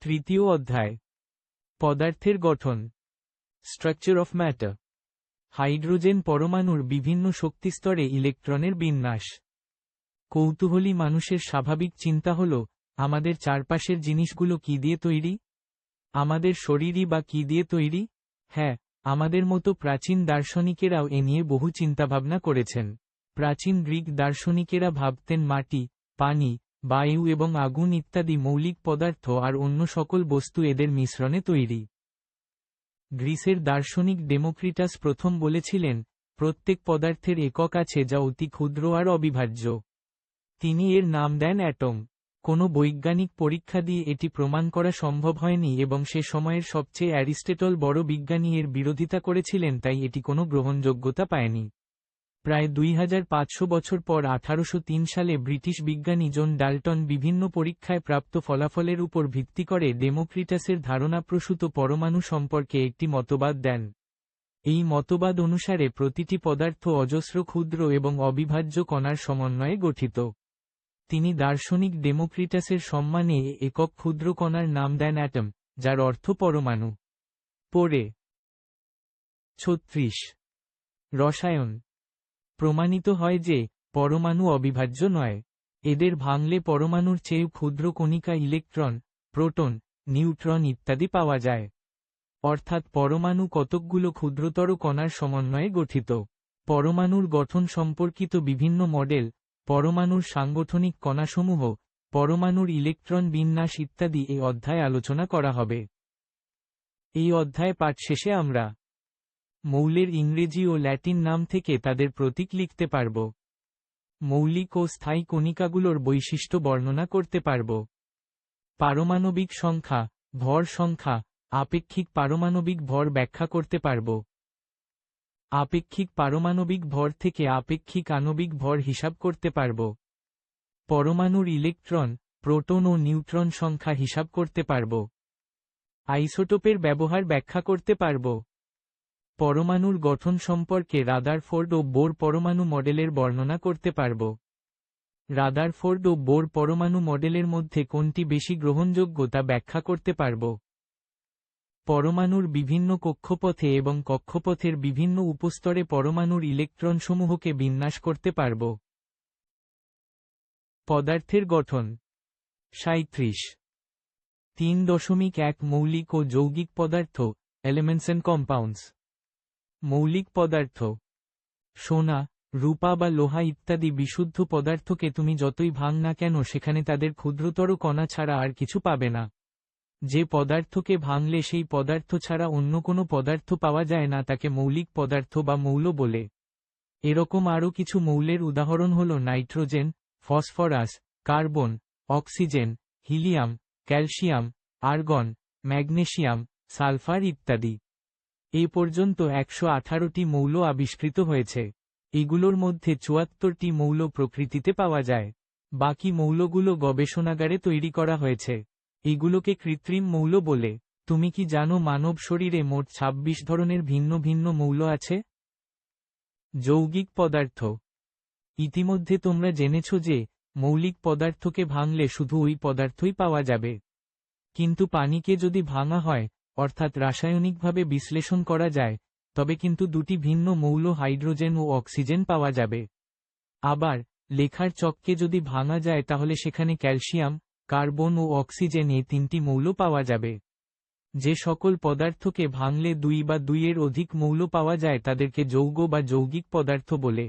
তৃতীয় অধ্যায়। পদার্থের গঠন, স্ট্রাকচার অফ ম্যাটার। হাইড্রোজেন পরমাণুর বিভিন্ন শক্তিস্তরে ইলেকট্রনের বিন্যাস। কৌতূহলী মানুষের স্বাভাবিক চিন্তা হল, আমাদের চারপাশের জিনিসগুলো কি দিয়ে তৈরি? আমাদের শরীরই বা কি দিয়ে তৈরি? হ্যাঁ, আমাদের মতো প্রাচীন দার্শনিকেরাও এ নিয়ে বহু চিন্তাভাবনা করেছেন। প্রাচীন গ্রিক দার্শনিকেরা ভাবতেন মাটি, পানি, বায়ু এবং আগুন ইত্যাদি মৌলিক পদার্থ আর অন্য সকল বস্তু এদের মিশ্রণে তৈরি। গ্রিসের দার্শনিক ডেমোক্রিটাস প্রথম বলেছিলেন, প্রত্যেক পদার্থের একক আছে যা অতি ক্ষুদ্র আর অবিভাজ্য। তিনি এর নাম দেন অ্যাটম। কোনো বৈজ্ঞানিক পরীক্ষা দিয়ে এটি প্রমাণ করা সম্ভব হয়নি এবং সে সময়ের সবচেয়ে অ্যারিস্টটল বড় বিজ্ঞানী এর বিরোধিতা করেছিলেন, তাই এটি কোনো গ্রহণযোগ্যতা পায়নি। প্রায় 2500 বছর পর 1803 সালে ব্রিটিশ বিজ্ঞানী জন ডাল্টন বিভিন্ন পরীক্ষায় প্রাপ্ত ফলাফলের উপর ভিত্তি করে ডেমোক্রিটাসের ধারণাপ্রসূত পরমাণু সম্পর্কে একটি মতবাদ দেন। এই মতবাদ অনুসারে প্রতিটি পদার্থ অজস্র ক্ষুদ্র এবং অবিভাজ্য কণার সমন্বয়ে গঠিত। তিনি দার্শনিক ডেমোক্রিটাসের সম্মানে একক ক্ষুদ্র কণার নাম দেন অ্যাটম, যার অর্থ পরমাণু। পরে 36 রসায়ন। প্রমাণিত হয় যে, পরমাণু অবিভাজ্য নয়। এদের ভাঙলে পরমাণুর চেয়ে ক্ষুদ্র কণিকা ইলেকট্রন, প্রোটন, নিউট্রন ইত্যাদি পাওয়া যায়। অর্থাৎ পরমাণু কতকগুলো ক্ষুদ্রতর কণার সমন্বয়ে গঠিত। পরমাণুর গঠন সম্পর্কিত বিভিন্ন মডেল, পরমাণুর সাংগঠনিক কণাসমূহ, পরমাণুর ইলেকট্রন বিন্যাস ইত্যাদি এই অধ্যায়ে আলোচনা করা হবে। এই অধ্যায় পাঠ শেষে আমরা মৌলের ইংরেজি ও ল্যাটিন নাম থেকে তাদের প্রতীক লিখতে পারব। মৌলিক ও স্থায়ী কণিকাগুলোর বৈশিষ্ট্য বর্ণনা করতে পারব। পারমাণবিক সংখ্যা, ভর সংখ্যা, আপেক্ষিক পারমাণবিক ভর ব্যাখ্যা করতে পারব। আপেক্ষিক পারমাণবিক ভর থেকে আপেক্ষিক আণবিক ভর হিসাব করতে পারব। পরমাণুর ইলেকট্রন, প্রোটন ও নিউট্রন সংখ্যা হিসাব করতে পারব। আইসোটোপের ব্যবহার ব্যাখ্যা করতে পারব। পরমাণুর গঠন সম্পর্কে রাদারফোর্ড ও বোর পরমাণু মডেলের বর্ণনা করতে পারব। রাদারফোর্ড ও বোর পরমাণু মডেলের মধ্যে কোনটি বেশি গ্রহণযোগ্য তা ব্যাখ্যা করতে পারব। পরমাণুর বিভিন্ন কক্ষপথে এবং কক্ষপথের বিভিন্ন উপস্তরে পরমাণুর ইলেকট্রনসমূহকে বিন্যাস করতে পারব। পদার্থের গঠন 37। 3.1 মৌলিক ও যৌগিক পদার্থ, এলিমেন্টস এন্ড কম্পাউন্ডস। মৌলিক পদার্থ। সোনা, রূপা বা লোহা ইত্যাদি বিশুদ্ধ পদার্থকে তুমি যতই ভাঙ না কেন সেখানে তাদের ক্ষুদ্রতর কণা ছাড়া আর কিছু পাবে না। যে পদার্থকে ভাঙলে সেই পদার্থ ছাড়া অন্য কোনো পদার্থ পাওয়া যায় না তাকে মৌলিক পদার্থ বা মৌল বলে। এরকম আরও কিছু মৌলের উদাহরণ হল nitrogen, phosphorus, carbon, oxygen, helium, calcium, argon, magnesium, sulphur ইত্যাদি। এ পর্যন্ত 118টি মৌল আবিষ্কৃত হয়েছে। এগুলোর মধ্যে 74টি মৌল প্রকৃতিতে পাওয়া যায়। বাকি মৌলগুলো গবেষণাগারে তৈরি করা হয়েছে। এগুলোকে কৃত্রিম মৌল বলে। তুমি কি জানো মানব শরীরে মোট 26 ধরনের ভিন্ন ভিন্ন মৌল আছে? যৌগিক পদার্থ। ইতিমধ্যে তোমরা জেনেছ যে, মৌলিক পদার্থকে ভাঙলে শুধু ওই পদার্থই পাওয়া যাবে। কিন্তু পানিকে যদি ভাঙা হয়, অর্থাৎ রাসায়নিকভাবে বিশ্লেষণ করা যায়, তবে কিন্তু দুটি ভিন্ন মৌল হাইড্রোজেন ও অক্সিজেন পাওয়া যাবে। আবার, লেখার চককে যদি ভাঙা যায় তাহলে সেখানে ক্যালসিয়াম, কার্বন ও অক্সিজেন এই তিনটি মৌল পাওয়া যাবে। যে সকল পদার্থকে ভাঙলে 2 বা 2 এর অধিক মৌল পাওয়া যায় তাদেরকে যৌগ বা যৌগিক পদার্থ বলে।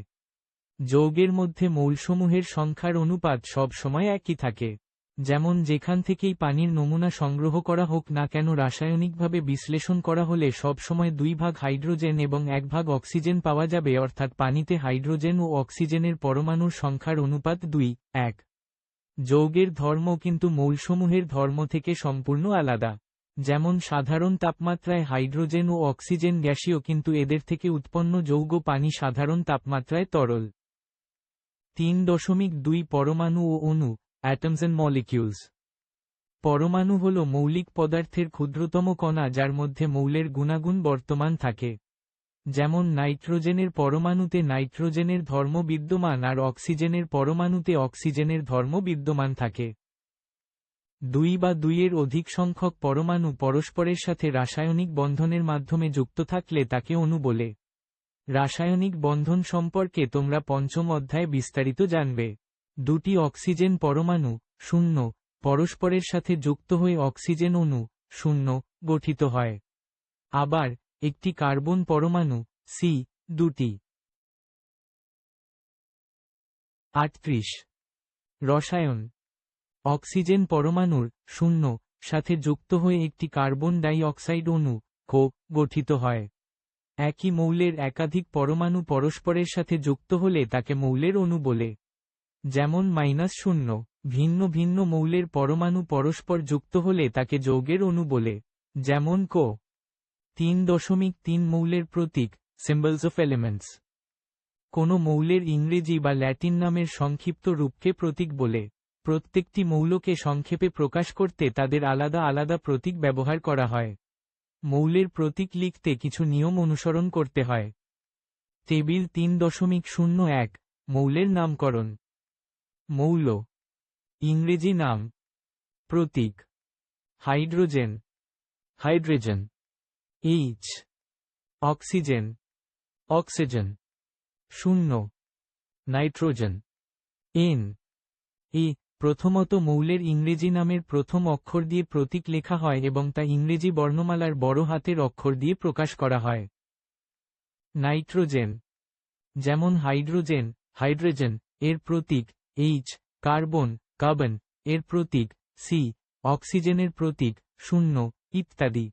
যৌগের মধ্যে মৌলসমূহের সংখ্যার অনুপাত সব সময় একই থাকে। যেমন যেখান থেকেই পানির নমুনা সংগ্রহ করা হোক না কেন রাসায়নিকভাবে বিশ্লেষণ করা হলে সব সময় 2 ভাগ হাইড্রোজেন এবং 1 ভাগ অক্সিজেন পাওয়া যাবে, অর্থাৎ পানিতে হাইড্রোজেন ও অক্সিজেনের পরমাণুর সংখ্যার অনুপাত 2:1। যৌগের ধর্ম কিন্তু মৌলসমূহের ধর্ম থেকে সম্পূর্ণ আলাদা। যেমন সাধারণ তাপমাত্রায় হাইড্রোজেন ও অক্সিজেন গ্যাসীয়, কিন্তু এদের থেকে উৎপন্ন যৌগ পানি সাধারণ তাপমাত্রায় তরল। 3.2 পরমাণু ও অণু, অ্যাটমস এন্ড মলিকিউলস। পরমাণু হল মৌলিক পদার্থের ক্ষুদ্রতম কণা যার মধ্যে মৌলের গুণাগুণ বর্তমান থাকে। যেমন নাইট্রোজেনের পরমাণুতে নাইট্রোজেনের ধর্ম বিদ্যমান আর অক্সিজেনের পরমাণুতে অক্সিজেনের ধর্ম বিদ্যমান থাকে। দুই বা দুইয়ের অধিক সংখ্যক পরমাণু পরস্পরের সাথে রাসায়নিক বন্ধনের মাধ্যমে যুক্ত থাকলে তাকে অণু বলে। রাসায়নিক বন্ধন সম্পর্কে তোমরা পঞ্চম অধ্যায়ে বিস্তারিত জানবে। দুটি অক্সিজেন পরমাণু 0 পরস্পরের সাথে যুক্ত হয়ে অক্সিজেন অণু 0 গঠিত হয়। আবার একটি কার্বন পরমাণু দুটি। 38 রসায়ন। অক্সিজেন পরমাণুর 0 সাথে যুক্ত হয়ে একটি কার্বন ডাই অক্সাইড অণু গঠিত হয়। একই মৌলের একাধিক পরমাণু পরস্পরের সাথে যুক্ত হলে তাকে মৌলের অণু বলে। যেমন -0 ভিন্ন ভিন্ন মৌলের পরমাণু পরস্পর যুক্ত হলে তাকে যৌগের অণু বলে। যেমন CO 3.3 মৌলের প্রতীক সিম্বলস অফ এলিমেন্টস। কোনো মৌলের ইংরেজি বা ল্যাটিন নামের সংক্ষিপ্ত রূপকে প্রতীক বলে। প্রত্যেকটি মৌলকে সংক্ষেপে প্রকাশ করতে তাদের আলাদা আলাদা প্রতীক ব্যবহার করা হয়। মৌলের প্রতীক লিখতে কিছু নিয়ম অনুসরণ করতে হয়। টেবিল 3.01 মৌলের নামকরণ। মৌল ইংরেজি নাম, প্রতীক hydrogen hydrogen, H oxygen oxygen, 0 nitrogen, N প্রথমত মৌলের ইংরেজি নামের প্রথম অক্ষর দিয়ে প্রতীক লেখা হয় এবং তা ইংরেজি বর্ণমালার বড় হাতের অক্ষর দিয়ে প্রকাশ করা হয়। নাইট্রোজেন যেমন হাইড্রোজেন হাইড্রোজেন এর প্রতীক H, কার্বন কার্বন এর প্রতীক C, অক্সিজেনের প্রতীক 0 ইত্যাদি।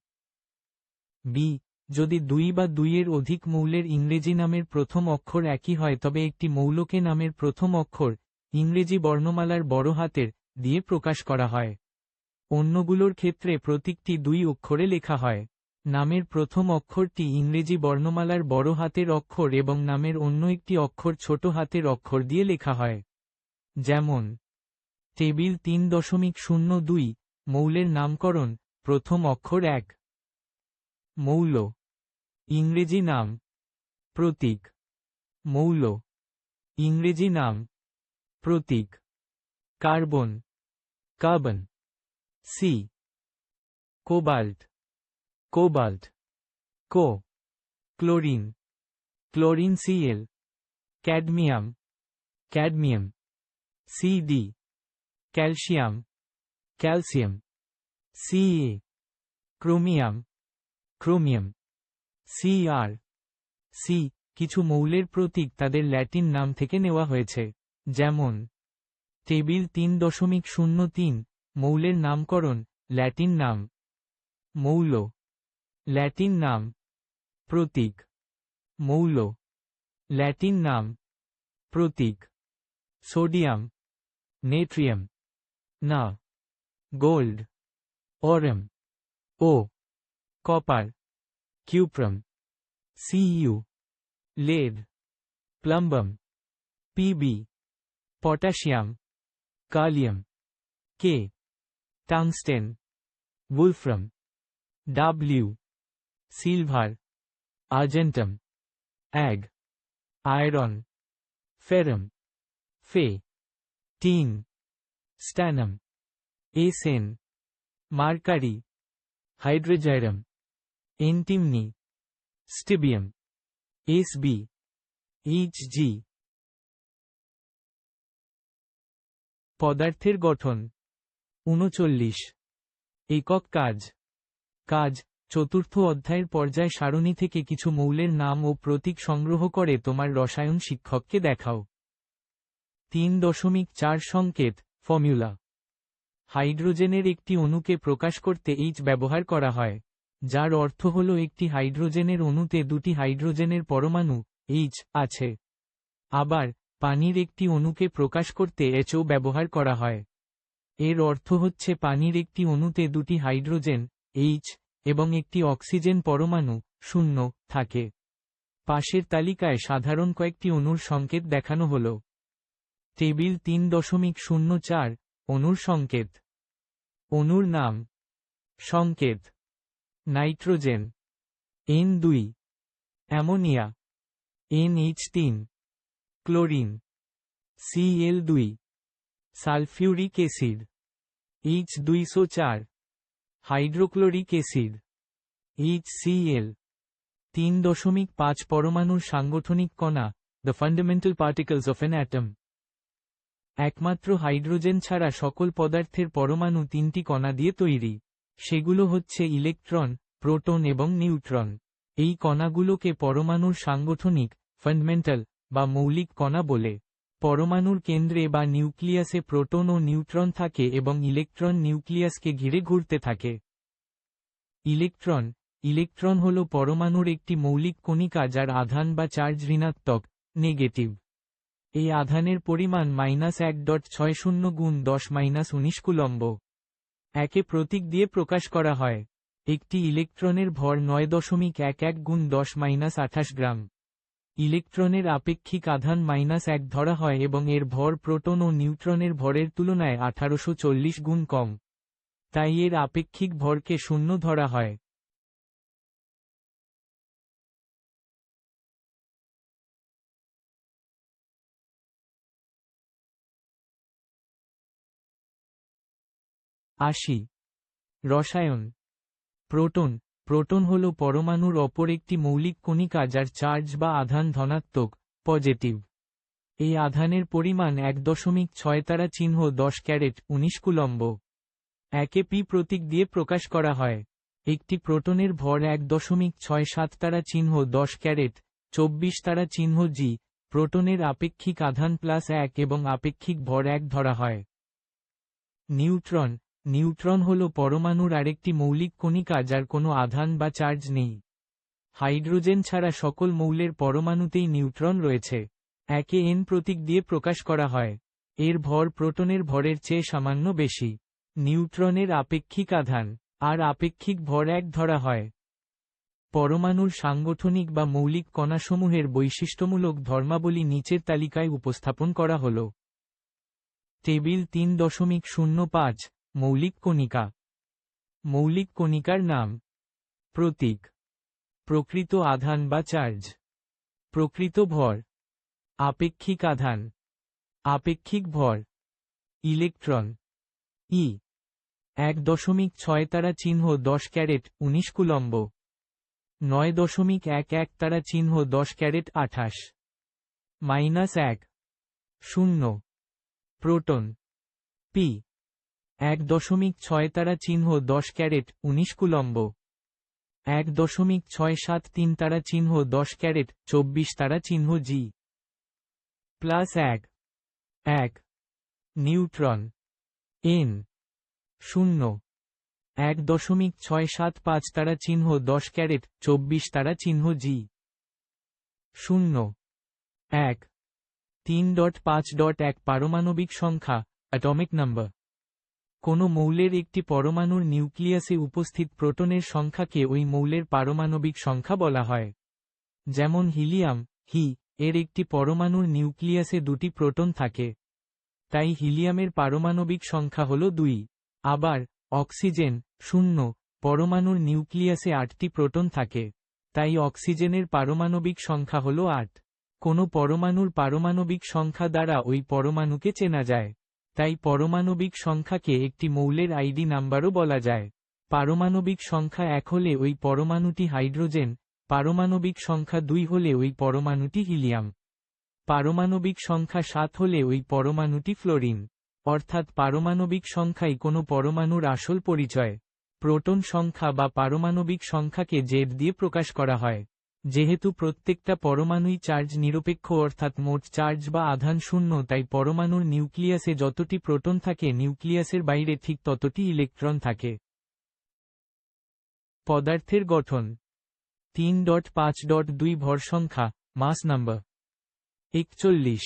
বি যদি দুই বা দুইয়ের অধিক মৌলের ইংরেজি নামের প্রথম অক্ষর একই হয় তবে একটি মৌলকে নামের প্রথম অক্ষর ইংরেজি বর্ণমালার বড় হাতের দিয়ে প্রকাশ করা হয়। অন্যগুলোর ক্ষেত্রে প্রতীকটি 2 অক্ষরে লেখা হয়। নামের প্রথম অক্ষরটি ইংরেজি বর্ণমালার বড় হাতের অক্ষর এবং নামের অন্য একটি অক্ষর ছোট হাতের অক্ষর দিয়ে লেখা হয়। যেমন টেবিল 3.02 মৌলের নামকরণ প্রথম অক্ষর 1। মৌল ইংরেজি নাম, প্রতীক মৌল ইংরেজি নাম, প্রতীক carbon carbon, C cobalt cobalt, Co chlorine chlorine Cl, cadmium cadmium, Cd calcium calcium, Ca chromium chromium, Cr C কিছু মৌলের প্রতীক তাদের ল্যাটিন নাম থেকে নেওয়া হয়েছে। যেমন টেবিল 3.03 মৌলের নামকরণ ল্যাটিন নাম। মৌল ল্যাটিন নাম, প্রতীক মৌল ল্যাটিন নাম, প্রতীক sodium natrium, Na gold aurum, ও copper cuprum, Cu lead, plumbum, Pb potassium kalium, K tungsten, wolfram, W silver argentum, Ag iron, ferrum, Fe tin, stannum, Sn mercury, hydrargyrum, antimony, stibium, Sb Hg। পদার্থের গঠন 39 একক কাজ। কাজ চতুর্থ অধ্যায়ের পর্যায় সারণী থেকে কিছু মৌলের নাম ও প্রতীক সংগ্রহ করে তোমার রসায়ন শিক্ষককে দেখাও। 3.4 সংকেত ফর্মুলা। হাইড্রোজেনের একটি অণুকে প্রকাশ করতে H ব্যবহার করা হয়, যার অর্থ হল একটি হাইড্রোজেনের অণুতে দুটি হাইড্রোজেনের পরমাণু H আছে। আবার পানির একটি অণুকে প্রকাশ করতে HO ব্যবহার করা হয়। এর অর্থ হচ্ছে পানির একটি অণুতে দুটি হাইড্রোজেন H এবং একটি অক্সিজেন পরমাণু 0 থাকে। পাশের তালিকায় সাধারণ কয়েকটি অণুর সংকেত দেখানো হল। টেবিল 3.04 অণুর সংকেত। অণুর নাম, সংকেত nitrogen N2, ammonia NH3, chlorine Cl2, sulphuric acid H204 hydrochloric acid HCl 3.5 পরমাণুর সাংগঠনিক কণা, the fundamental particles of an atom. একমাত্র হাইড্রোজেন ছাড়া সকল পদার্থের পরমাণু 3টি কণা দিয়ে তৈরি। সেগুলো হচ্ছে ইলেকট্রন, প্রোটন এবং নিউট্রন। এই কণাগুলোকে পরমাণুর সাংগঠনিক, ফান্ডামেন্টাল বা মৌলিক কণা বলে। পরমাণুর কেন্দ্রে বা নিউক্লিয়াসে প্রোটন ও নিউট্রন থাকে এবং ইলেকট্রন নিউক্লিয়াসকে ঘিরে ঘুরতে থাকে। ইলেকট্রন হল পরমাণুর একটি মৌলিক কণিকা যার আধান বা চার্জ ঋণাত্মক, নেগেটিভ। এই আধানের পরিমাণ -1.60 গুণ 10⁻19 কুলম্ব। একে প্রতীক দিয়ে প্রকাশ করা হয়। একটি ইলেকট্রনের ভর 9.11 গুণ 10⁻28 গ্রাম। ইলেকট্রনের আপেক্ষিক আধান -1 ধরা হয় এবং এর ভর প্রোটন ও নিউট্রনের ভরের তুলনায় 1840 গুণ কম। তাই এর আপেক্ষিক ভরকে 0 ধরা হয়। রসায়ন। প্রোটন হল পরমাণুর অপর একটি মৌলিক কণিকা যার চার্জ বা আধান ধনাত্মক, পজিটিভ। এই আধানের পরিমাণ 1.6 তারা চিহ্ন 10 ক্যারেট 19 কুলম্ব। একে পি প্রতীক দিয়ে প্রকাশ করা হয়। একটি প্রোটনের ভর 1.67 তারা চিহ্ন 10 ক্যারেট 24 তারা চিহ্ন জি। প্রোটনের আপেক্ষিক আধান +1 এবং আপেক্ষিক ভর 1 ধরা হয়। নিউট্রন হল পরমাণুর আরেকটি মৌলিক কণিকা যার কোনো আধান বা চার্জ নেই। হাইড্রোজেন ছাড়া সকল মৌলের পরমাণুতেই নিউট্রন রয়েছে। একে এন প্রতীক দিয়ে প্রকাশ করা হয়। এর ভর প্রোটনের ভরের চেয়ে সামান্য বেশি। নিউট্রনের আপেক্ষিক আধান আর আপেক্ষিক ভর 1 ধরা হয়। পরমাণুর সাংগঠনিক বা মৌলিক কণাসমূহের বৈশিষ্ট্যমূলক ধর্মাবলী নিচের তালিকায় উপস্থাপন করা হল। টেবিল 3.05 মৌলিক কণিকা। মৌলিক কণিকার নাম, প্রতীক, প্রকৃত আধান বা চার্জ, প্রকৃত ভর, আপেক্ষিক আধান, আপেক্ষিক ভর। ইলেকট্রন ই 1.6 তারা চিহ্ন 10 ক্যারেট 19 কুলম্ব। 9.11 তারা চিহ্ন 10 ক্যারেট 28 -1 0। প্রোটন পি 1.6 তারা চিহ্ন 10 ক্যারেট 19 কুলম্ব। 1.673 তারা চিহ্ন 10 ক্যারেট 24 তারা চিহ্ন জি। +1 1। নিউট্রন এন 0 1.675 তারা চিহ্ন 10 ক্যারেট 24 তারা চিহ্ন জি। 0 1 3.5.1 পারমাণবিক সংখ্যা, অ্যাটমিক নাম্বার। কোনো মৌলের একটি পরমাণুর নিউক্লিয়াসে উপস্থিত প্রোটনের সংখ্যাকে ওই মৌলের পারমাণবিক সংখ্যা বলা হয়। যেমন হিলিয়াম হি এর একটি পরমাণুর নিউক্লিয়াসে 2টি প্রোটন থাকে। তাই হিলিয়ামের পারমাণবিক সংখ্যা হল 2। আবার অক্সিজেন 0 পরমাণুর নিউক্লিয়াসে 8টি প্রোটন থাকে। তাই অক্সিজেনের পারমাণবিক সংখ্যা হল 8। কোনো পরমাণুর পারমাণবিক সংখ্যা দ্বারা ওই পরমাণুকে চেনা যায়। তাই পারমাণবিক সংখ্যাকে একটি মৌলের আইডি নাম্বারও বলা যায়। পারমাণবিক সংখ্যা 1 হলে ওই পরমাণুটি হাইড্রোজেন, পারমাণবিক সংখ্যা 2 হলে ওই পরমাণুটি হিলিয়াম, পারমাণবিক সংখ্যা 7 হলে ওই পরমাণুটি ফ্লোরিন। অর্থাৎ পারমাণবিক সংখ্যাই কোনো পরমাণুর আসল পরিচয়। প্রোটন সংখ্যা বা পারমাণবিক সংখ্যাকে জেড দিয়ে প্রকাশ করা হয়। যেহেতু প্রত্যেকটা পরমাণুই চার্জ নিরপেক্ষ অর্থাৎ মোট চার্জ বা আধান 0, তাই পরমাণুর নিউক্লিয়াসে যতটি প্রোটন থাকে নিউক্লিয়াসের বাইরে ঠিক ততটি ইলেকট্রন থাকে। পদার্থের গঠন 3.5.2 ভর সংখ্যা, মাস নাম্বার 41।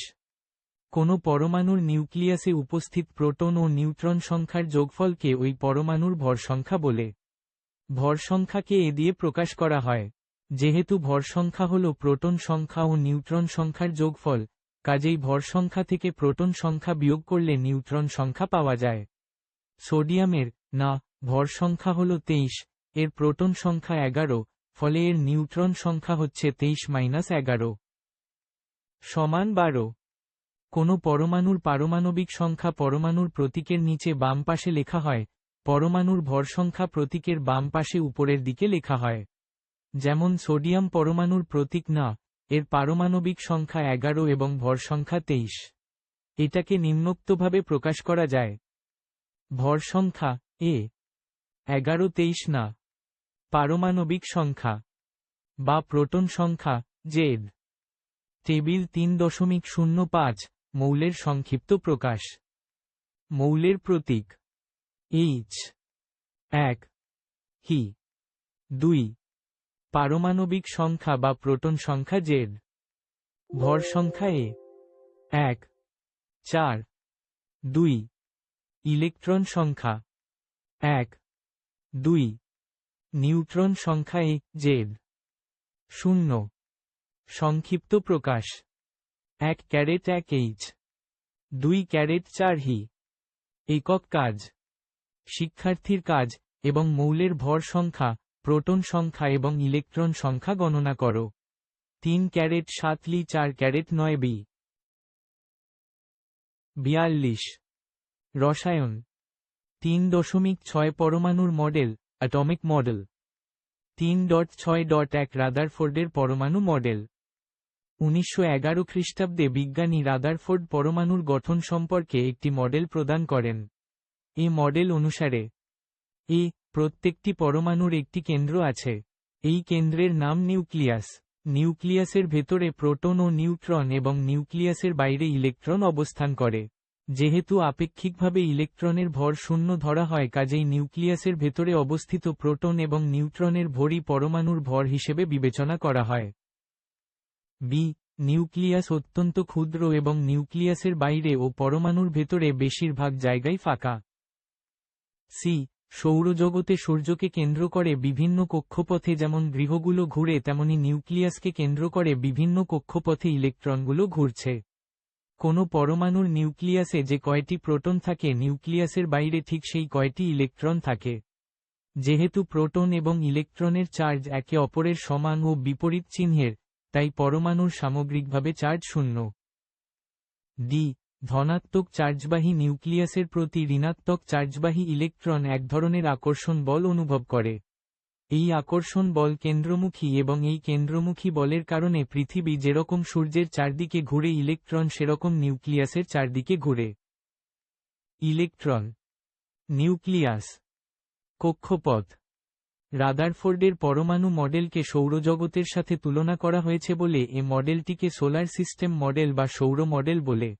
কোনো পরমাণুর নিউক্লিয়াসে উপস্থিত প্রোটন ও নিউট্রন সংখ্যার যোগফলকে ওই পরমাণুর ভর সংখ্যা বলে। ভর সংখ্যাকে এ দিয়ে প্রকাশ করা হয়। যেহেতু ভর সংখ্যা হল প্রোটন সংখ্যা ও নিউট্রন সংখ্যার যোগফল, কাজেই ভর সংখ্যা থেকে প্রোটন সংখ্যা বিয়োগ করলে নিউট্রন সংখ্যা পাওয়া যায়। সোডিয়ামের ভর সংখ্যা হল 23, এর প্রোটন সংখ্যা 11, ফলে এর নিউট্রন সংখ্যা হচ্ছে 23 - 11 = 12। কোনো পরমাণুর পারমাণবিক সংখ্যা পরমাণুর প্রতীকের নিচে বাম পাশে লেখা হয়, পরমাণুর ভর সংখ্যা প্রতীকের বাম পাশে উপরের দিকে লেখা হয়। যেমন সোডিয়াম পরমাণুর প্রতীক না, এর পারমাণবিক সংখ্যা 11 এবং ভর সংখ্যা 23। এটাকে নিম্নোক্তভাবে প্রকাশ করা যায়। ভর সংখ্যা এ 11 23 না। পারমাণবিক সংখ্যা বা প্রোটন সংখ্যা জেড। টেবিল 3.05 মৌলের সংক্ষিপ্ত প্রকাশ। মৌলের প্রতীক এইচ 1 হি 2। পারমাণবিক সংখ্যা বা প্রোটন সংখ্যা জেড। ভর সংখ্যা এ 1 4 2। ইলেকট্রন সংখ্যা 1 2। নিউট্রন সংখ্যা এ জেড 0। সংক্ষিপ্ত প্রকাশ 1 ক্যারেট 1 এইচ 2 ক্যারেট 4 হি। একক কাজ: শিক্ষার্থীর কাজ এবং মৌলের ভর সংখ্যা, প্রোটন সংখ্যা এবং ইলেকট্রন সংখ্যা গণনা করো। 3 ক্যারেট 7 লি 4 ক্যারেট 9 বি। 42। রসায়ন 3.6 পরমাণুর মডেল, অ্যাটমিক মডেল। 3.6.1 রাদারফোর্ডের পরমাণু মডেল। 1911 খ্রিস্টাব্দে বিজ্ঞানী রাদারফোর্ড পরমাণুর গঠন সম্পর্কে একটি মডেল প্রদান করেন। এই মডেল অনুসারে প্রত্যেকটি পরমাণুর একটি কেন্দ্র আছে। এই কেন্দ্রের নাম নিউক্লিয়াস। নিউক্লিয়াসের ভেতরে প্রোটন ও নিউট্রন এবং নিউক্লিয়াসের বাইরে ইলেকট্রন অবস্থান করে। যেহেতু আপেক্ষিকভাবে ইলেকট্রনের ভর শূন্য ধরা হয়, কাজেই নিউক্লিয়াসের ভেতরে অবস্থিত প্রোটন এবং নিউট্রনের ভরই পরমাণুর ভর হিসেবে বিবেচনা করা হয়। নিউক্লিয়াস অত্যন্ত ক্ষুদ্র এবং নিউক্লিয়াসের বাইরে ও পরমাণুর ভেতরে বেশিরভাগ জায়গায় ফাঁকা। সৌরজগতে সূর্যকে কেন্দ্র করে বিভিন্ন কক্ষপথে যেমন গ্রহগুলো ঘুরে, তেমনি নিউক্লিয়াসকে কেন্দ্র করে বিভিন্ন কক্ষপথে ইলেকট্রনগুলো ঘুরছে। কোনো পরমাণুর নিউক্লিয়াসে যে কয়টি প্রোটন থাকে, নিউক্লিয়াসের বাইরে ঠিক সেই কয়টি ইলেকট্রন থাকে। যেহেতু প্রোটন এবং ইলেকট্রনের চার্জ একে অপরের সমান ও বিপরীত চিহ্নের, তাই পরমাণুর সামগ্রিকভাবে চার্জ শূন্য। ধনাত্মক চার্জবাহী নিউক্লিয়াসের প্রতি ঋণাত্মক চার্জবাহী ইলেকট্রন এক ধরনের আকর্ষণ বল অনুভব করে। এই আকর্ষণ বল কেন্দ্রমুখী এবং এই কেন্দ্রমুখী বলের কারণে পৃথিবী যেরকম সূর্যের চারদিকে ঘুরে, ইলেকট্রন সেরকম নিউক্লিয়াসের চারদিকে ঘুরে। ইলেকট্রন, নিউক্লিয়াস, কক্ষপথ। রাদারফোর্ডের পরমাণু মডেলকে সৌরজগতের সাথে তুলনা করা হয়েছে বলে এ মডেলটিকে সোলার সিস্টেম মডেল বা সৌর মডেল বলে।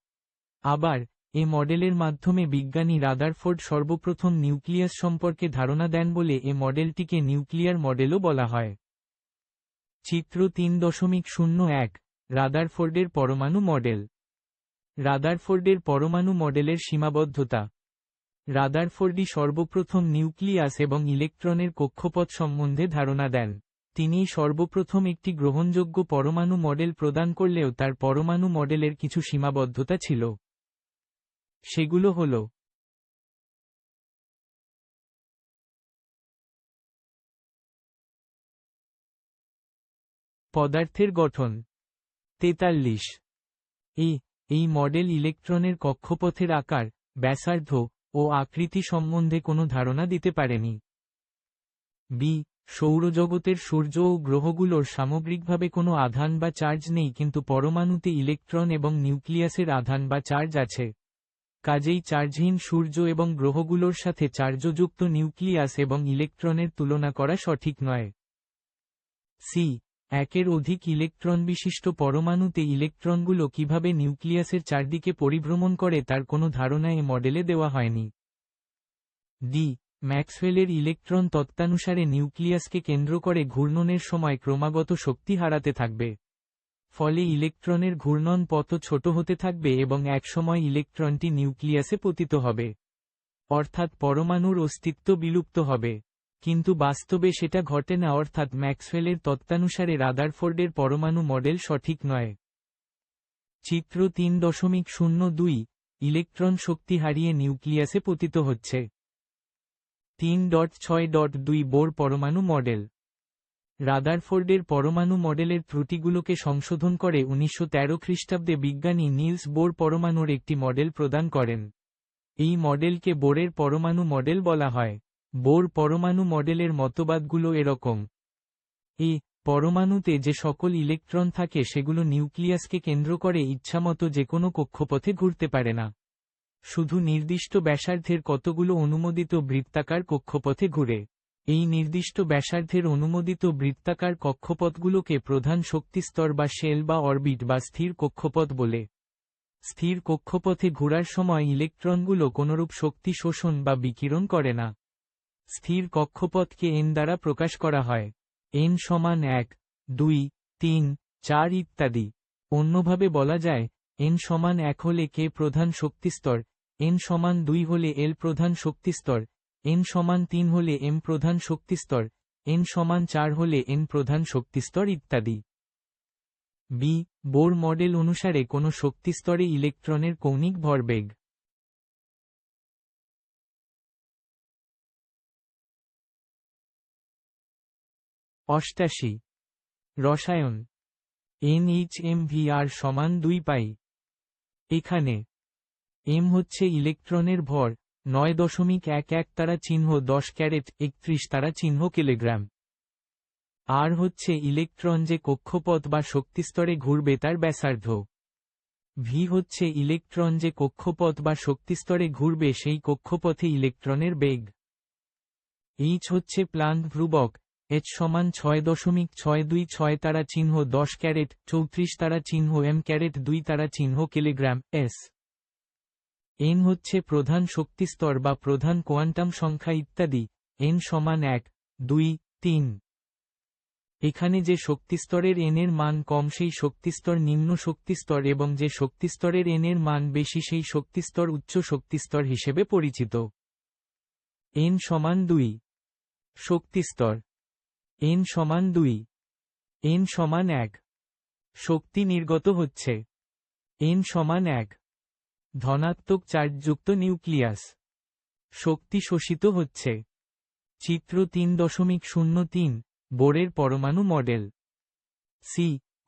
আবার এ মডেলের মাধ্যমে বিজ্ঞানী রাদারফোর্ড সর্বপ্রথম নিউক্লিয়াস সম্পর্কে ধারণা দেন বলে এ মডেলটিকে নিউক্লিয়ার মডেলও বলা হয়। চিত্র 3.01 রাদারফোর্ডের পরমাণু মডেল। রাদারফোর্ডের পরমাণু মডেলের সীমাবদ্ধতা। রাদারফোর্ডই সর্বপ্রথম নিউক্লিয়াস এবং ইলেকট্রনের কক্ষপথ সম্বন্ধে ধারণা দেন। তিনিই সর্বপ্রথম একটি গ্রহণযোগ্য পরমাণু মডেল প্রদান করলেও তার পরমাণু মডেলের কিছু সীমাবদ্ধতা ছিল। সেগুলো হল: পদার্থের গঠন। 43। এই মডেল ইলেকট্রনের কক্ষপথের আকার, ব্যাসার্ধ ও আকৃতি সম্বন্ধে কোনো ধারণা দিতে পারেনি। সৌরজগতের সূর্য ও গ্রহগুলোর সামগ্রিকভাবে কোনো আধান বা চার্জ নেই, কিন্তু পরমাণুতে ইলেকট্রন এবং নিউক্লিয়াসের আধান বা চার্জ আছে। কাজেই চার্জহীন সূর্য এবং গ্রহগুলোর সাথে চার্জযুক্ত নিউক্লিয়াস এবং ইলেকট্রনের তুলনা করা সঠিক নয়। একের অধিক ইলেকট্রন বিশিষ্ট পরমাণুতে ইলেকট্রনগুলো কিভাবে নিউক্লিয়াসের চারদিকে পরিভ্রমণ করে তার কোনো ধারণা এ মডেলে দেওয়া হয়নি। ম্যাক্সওয়েলের ইলেকট্রন তত্ত্বানুসারে নিউক্লিয়াসকে কেন্দ্র করে ঘূর্ণনের সময় ক্রমাগত শক্তি হারাতে থাকবে। ফলে ইলেকট্রনের ঘূর্ণন পথ ছোট হতে থাকবে এবং একসময় ইলেকট্রনটি নিউক্লিয়াসে পতিত হবে। অর্থাৎ পরমাণুর অস্তিত্ব বিলুপ্ত হবে। কিন্তু বাস্তবে সেটা ঘটে না, অর্থাৎ ম্যাক্সওয়েলের তত্ত্বানুসারে রাদারফোর্ডের পরমাণু মডেল সঠিক নয়। চিত্র 3.02 ইলেকট্রন শক্তি হারিয়ে নিউক্লিয়াসে পতিত হচ্ছে। 3.6.2 বোর পরমাণু মডেল। রাদারফোর্ডের পরমাণু মডেলের ত্রুটিগুলোকে সংশোধন করে 1913 খ্রিস্টাব্দে বিজ্ঞানী নিলস বোর পরমাণুর একটি মডেল প্রদান করেন। এই মডেলকে বোরের পরমাণু মডেল বলা হয়। বোর পরমাণু মডেলের মতবাদগুলো এরকম: পরমাণুতে যে সকল ইলেকট্রন থাকে সেগুলো নিউক্লিয়াসকে কেন্দ্র করে ইচ্ছামতো যে কোনো কক্ষপথে ঘুরতে পারে না। শুধু নির্দিষ্ট ব্যাসার্ধের কতগুলো অনুমোদিত বৃত্তাকার কক্ষপথে ঘুরে। এই নির্দিষ্ট ব্যাসার্ধের অনুমোদিত বৃত্তাকার কক্ষপথগুলোকে প্রধান শক্তিস্তর বা শেল বা অরবিট বা স্থির কক্ষপথ বলে। স্থির কক্ষপথে ঘোরার সময় ইলেকট্রনগুলো কোনরূপ শক্তি শোষণ বা বিকিরণ করে না। স্থির কক্ষপথকে n দ্বারা প্রকাশ করা হয়। n সমান 1, 2, 3, 4 ইত্যাদি। অন্যভাবে বলা যায়, n সমান 1 হলে k প্রধান শক্তিস্তর, n সমান 2 হলে l প্রধান শক্তিস্তর, n সমান 3 হলে m প্রধান শক্তিস্তর, n সমান 4 হলে n প্রধান শক্তিস্তর ইত্যাদি। বোর মডেল অনুসারে কোনো শক্তিস্তরে ইলেকট্রনের কৌণিক ভরবেগ। 88 রসায়ন। NHMVR সমান 2 পাই। এখানে m হচ্ছে ইলেকট্রনের ভর, 9.11 তারা চিহ্ন 10 ক্যারেট 31 তারা চিহ্ন কিলোগ্রাম। আর হচ্ছে ইলেকট্রন যে কক্ষপথ বা শক্তিস্তরে ঘুরবে তার ব্যাসার্ধ। ভি হচ্ছে ইলেকট্রন যে কক্ষপথ বা শক্তিস্তরে ঘুরবে সেই কক্ষপথে ইলেকট্রনের বেগ। এইচ হচ্ছে প্লাঙ্ক ধ্রুবক, h সমান 6.626 তারা চিহ্ন 10 ক্যারেট 34 তারা চিহ্ন m ক্যারেট 2 তারা চিহ্ন কিলোগ্রাম s। n হচ্ছে প্রধান শক্তিস্তর বা প্রধান কোয়ান্টাম সংখ্যা ইত্যাদি, n সমান 1, 2, 3। এখানে যে শক্তিস্তরের n এর মান কম সেই শক্তিস্তর নিম্ন শক্তিস্তর এবং যে শক্তিস্তরের n এর মান বেশি সেই শক্তিস্তর উচ্চ শক্তিস্তর হিসেবে পরিচিত। n সমান 2। শক্তিস্তর। n সমান 2। n সমান 1। শক্তি নির্গত হচ্ছে। n সমান 1। ধনাত্মক চার্জযুক্ত নিউক্লিয়াস। শক্তি শোষিত হচ্ছে। চিত্র 3.03 বোরের পরমাণু মডেল।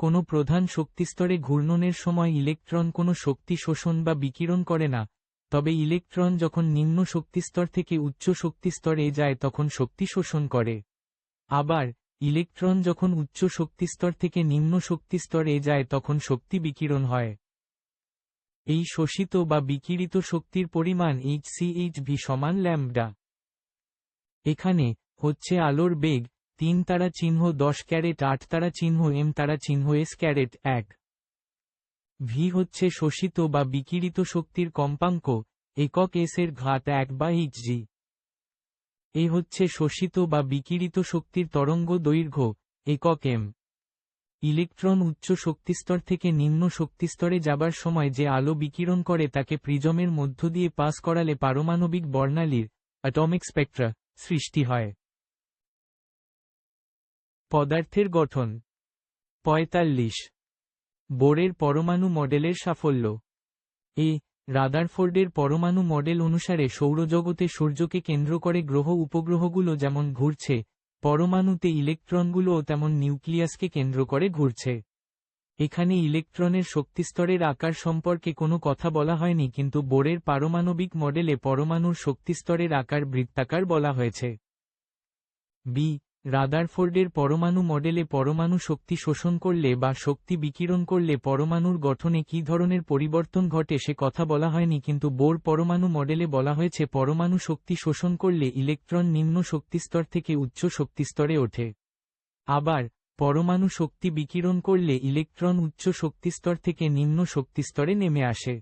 কোনো প্রধান শক্তিস্তরে ঘূর্ণনের সময় ইলেকট্রন কোনো শক্তি শোষণ বা বিকিরণ করে না, তবে ইলেকট্রন যখন নিম্ন শক্তিস্তর থেকে উচ্চ শক্তিস্তরে যায় তখন শক্তি শোষণ করে। আবার ইলেকট্রন যখন উচ্চ শক্তিস্তর থেকে নিম্ন শক্তিস্তরে যায় তখন শক্তি বিকিরণ হয়। এই শোষিত বা বিকিরিত শক্তির পরিমাণ hchV সমান ল্যাম্বডা। এখানে হচ্ছে আলোর বেগ, 3 তারা চিহ্ন 10 ক্যারেট 8 তারা চিহ্ন m তারা চিহ্ন s ক্যারেট 1। ভি হচ্ছে শোষিত বা বিকিরিত শক্তির কম্পাঙ্ক, একক s এর ঘাত 1 বা hg। এ হচ্ছে শোষিত বা বিকিরিত শক্তির তরঙ্গ দৈর্ঘ্য, একক m। ইলেকট্রন উচ্চ শক্তিস্তর থেকে নিম্ন শক্তিস্তরে যাবার সময় যে আলো বিকিরণ করে তাকে প্রিজমের মধ্য দিয়ে পাস করালে পারমাণবিক বর্ণালীর অ্যাটমিক স্পেকট্রা সৃষ্টি হয়। পদার্থের গঠন। 45 বোরের পরমাণু মডেলের সাফল্য। রাদারফোর্ডের পরমাণু মডেল অনুসারে সৌরজগতে সূর্যকে কেন্দ্র করে গ্রহ উপগ্রহগুলো যেমন ঘুরছে, পরমাণুতে ইলেকট্রনগুলোও তেমন নিউক্লিয়াসকে কেন্দ্র করে ঘুরছে। এখানে ইলেকট্রনের শক্তিস্তরের আকার সম্পর্কে কোনো কথা বলা হয়নি, কিন্তু বোরের পারমাণবিক মডেলে পরমাণুর শক্তিস্তরের আকার বৃত্তাকার বলা হয়েছে। রাদারফোর্ডের পরমাণু মডেলে পরমাণু শক্তি শোষণ করলে বা শক্তি বিকিরণ করলে পরমাণুর গঠনে কী ধরনের পরিবর্তন ঘটে সে কথা বলা হয়নি, কিন্তু বোর পরমাণু মডেলে বলা হয়েছে পরমাণু শক্তি শোষণ করলে ইলেকট্রন নিম্ন শক্তিস্তর থেকে উচ্চ শক্তিস্তরে ওঠে। আবার পরমাণু শক্তি বিকিরণ করলে ইলেকট্রন উচ্চ শক্তিস্তর থেকে নিম্ন শক্তিস্তরে নেমে আসে।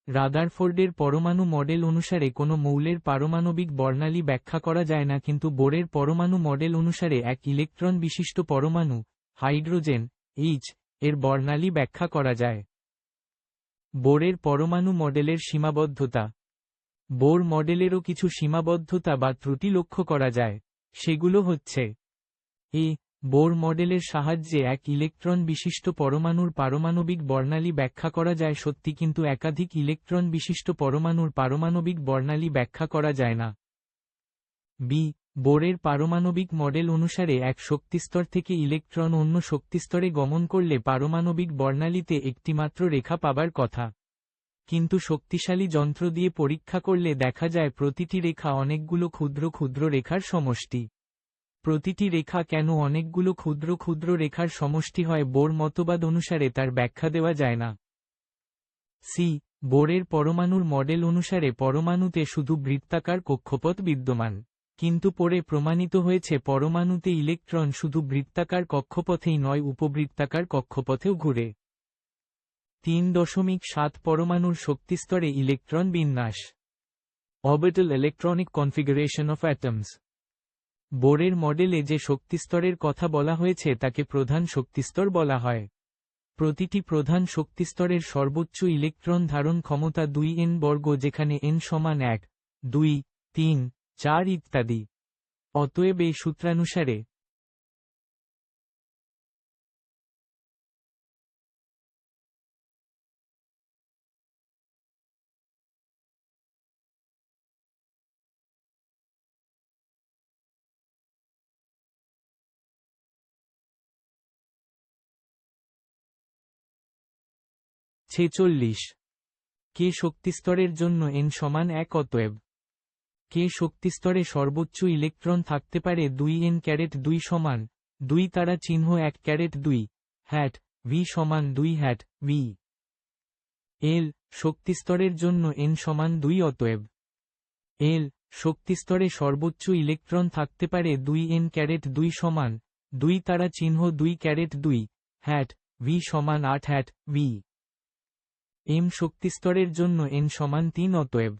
রাদারফোর্ডের পরমাণু মডেল অনুসারে কোনো মৌলের পারমাণবিক বর্ণালী ব্যাখ্যা করা যায় না, কিন্তু বোরের পরমাণু মডেল অনুসারে এক ইলেকট্রন বিশিষ্ট পরমাণু, হাইড্রোজেন H এর বর্ণালী ব্যাখ্যা করা যায়। বোরের পরমাণু মডেলের সীমাবদ্ধতা। বোর মডেলেরও কিছু সীমাবদ্ধতা বা ত্রুটি লক্ষ্য করা যায়। সেগুলো হচ্ছে: বোর মডেলের সাহায্যে এক ইলেকট্রন বিশিষ্ট পরমাণুর পারমাণবিক বর্ণালী ব্যাখ্যা করা যায় সত্যি, কিন্তু একাধিক ইলেকট্রন বিশিষ্ট পরমাণুর পারমাণবিক বর্ণালী ব্যাখ্যা করা যায় না। বোরের পারমাণবিক মডেল অনুসারে এক শক্তিস্তর থেকে ইলেকট্রন অন্য শক্তিস্তরে গমন করলে পারমাণবিক বর্ণালীতে একটিমাত্র রেখা পাবার কথা। কিন্তু শক্তিশালী যন্ত্র দিয়ে পরীক্ষা করলে দেখা যায় প্রতিটি রেখা অনেকগুলো ক্ষুদ্র ক্ষুদ্র রেখার সমষ্টি। প্রতিটি রেখা কেন অনেকগুলো ক্ষুদ্র ক্ষুদ্র রেখার সমষ্টি হয় বোর মতবাদ অনুসারে তার ব্যাখ্যা দেওয়া যায় না। সি বোরের পরমাণুর মডেল অনুসারে পরমাণুতে শুধু বৃত্তাকার কক্ষপথ বিদ্যমান। কিন্তু পরে প্রমাণিত হয়েছে পরমাণুতে ইলেকট্রন শুধু বৃত্তাকার কক্ষপথেই নয় উপবৃত্তাকার কক্ষপথেও ঘুরে। 3.7 পরমাণুর শক্তিস্তরে ইলেকট্রন বিন্যাস। Orbital electronic configuration of atoms. বোরের মডেলে যে শক্তিস্তরের কথা বলা হয়েছে তাকে প্রধান শক্তিস্তর বলা হয়। প্রতিটি প্রধান শক্তিস্তরের সর্বোচ্চ ইলেকট্রন ধারণ ক্ষমতা 2n বর্গ, যেখানে n সমান 1, 2, 3, 4 ইত্যাদি। অতএব এই সূত্রানুসারে কে শক্তিস্তরের জন্য n সমান 1। অতএব কে শক্তিস্তরে সর্বোচ্চ ইলেকট্রন থাকতে পারে 2n2 সমান 2 তারা চিহ্ন 1 হ্যাট v সমান 2 হ্যাট v। এল শক্তিস্তরের জন্য n সমান 2। অতএব এল শক্তিস্তরে সর্বোচ্চ ইলেকট্রন থাকতে পারে 2n2 সমান 2 তারা চিহ্ন 2 হ্যাট v সমান 8 হ্যাট v। এম শক্তিস্তরের জন্য n সমান 3। অতএব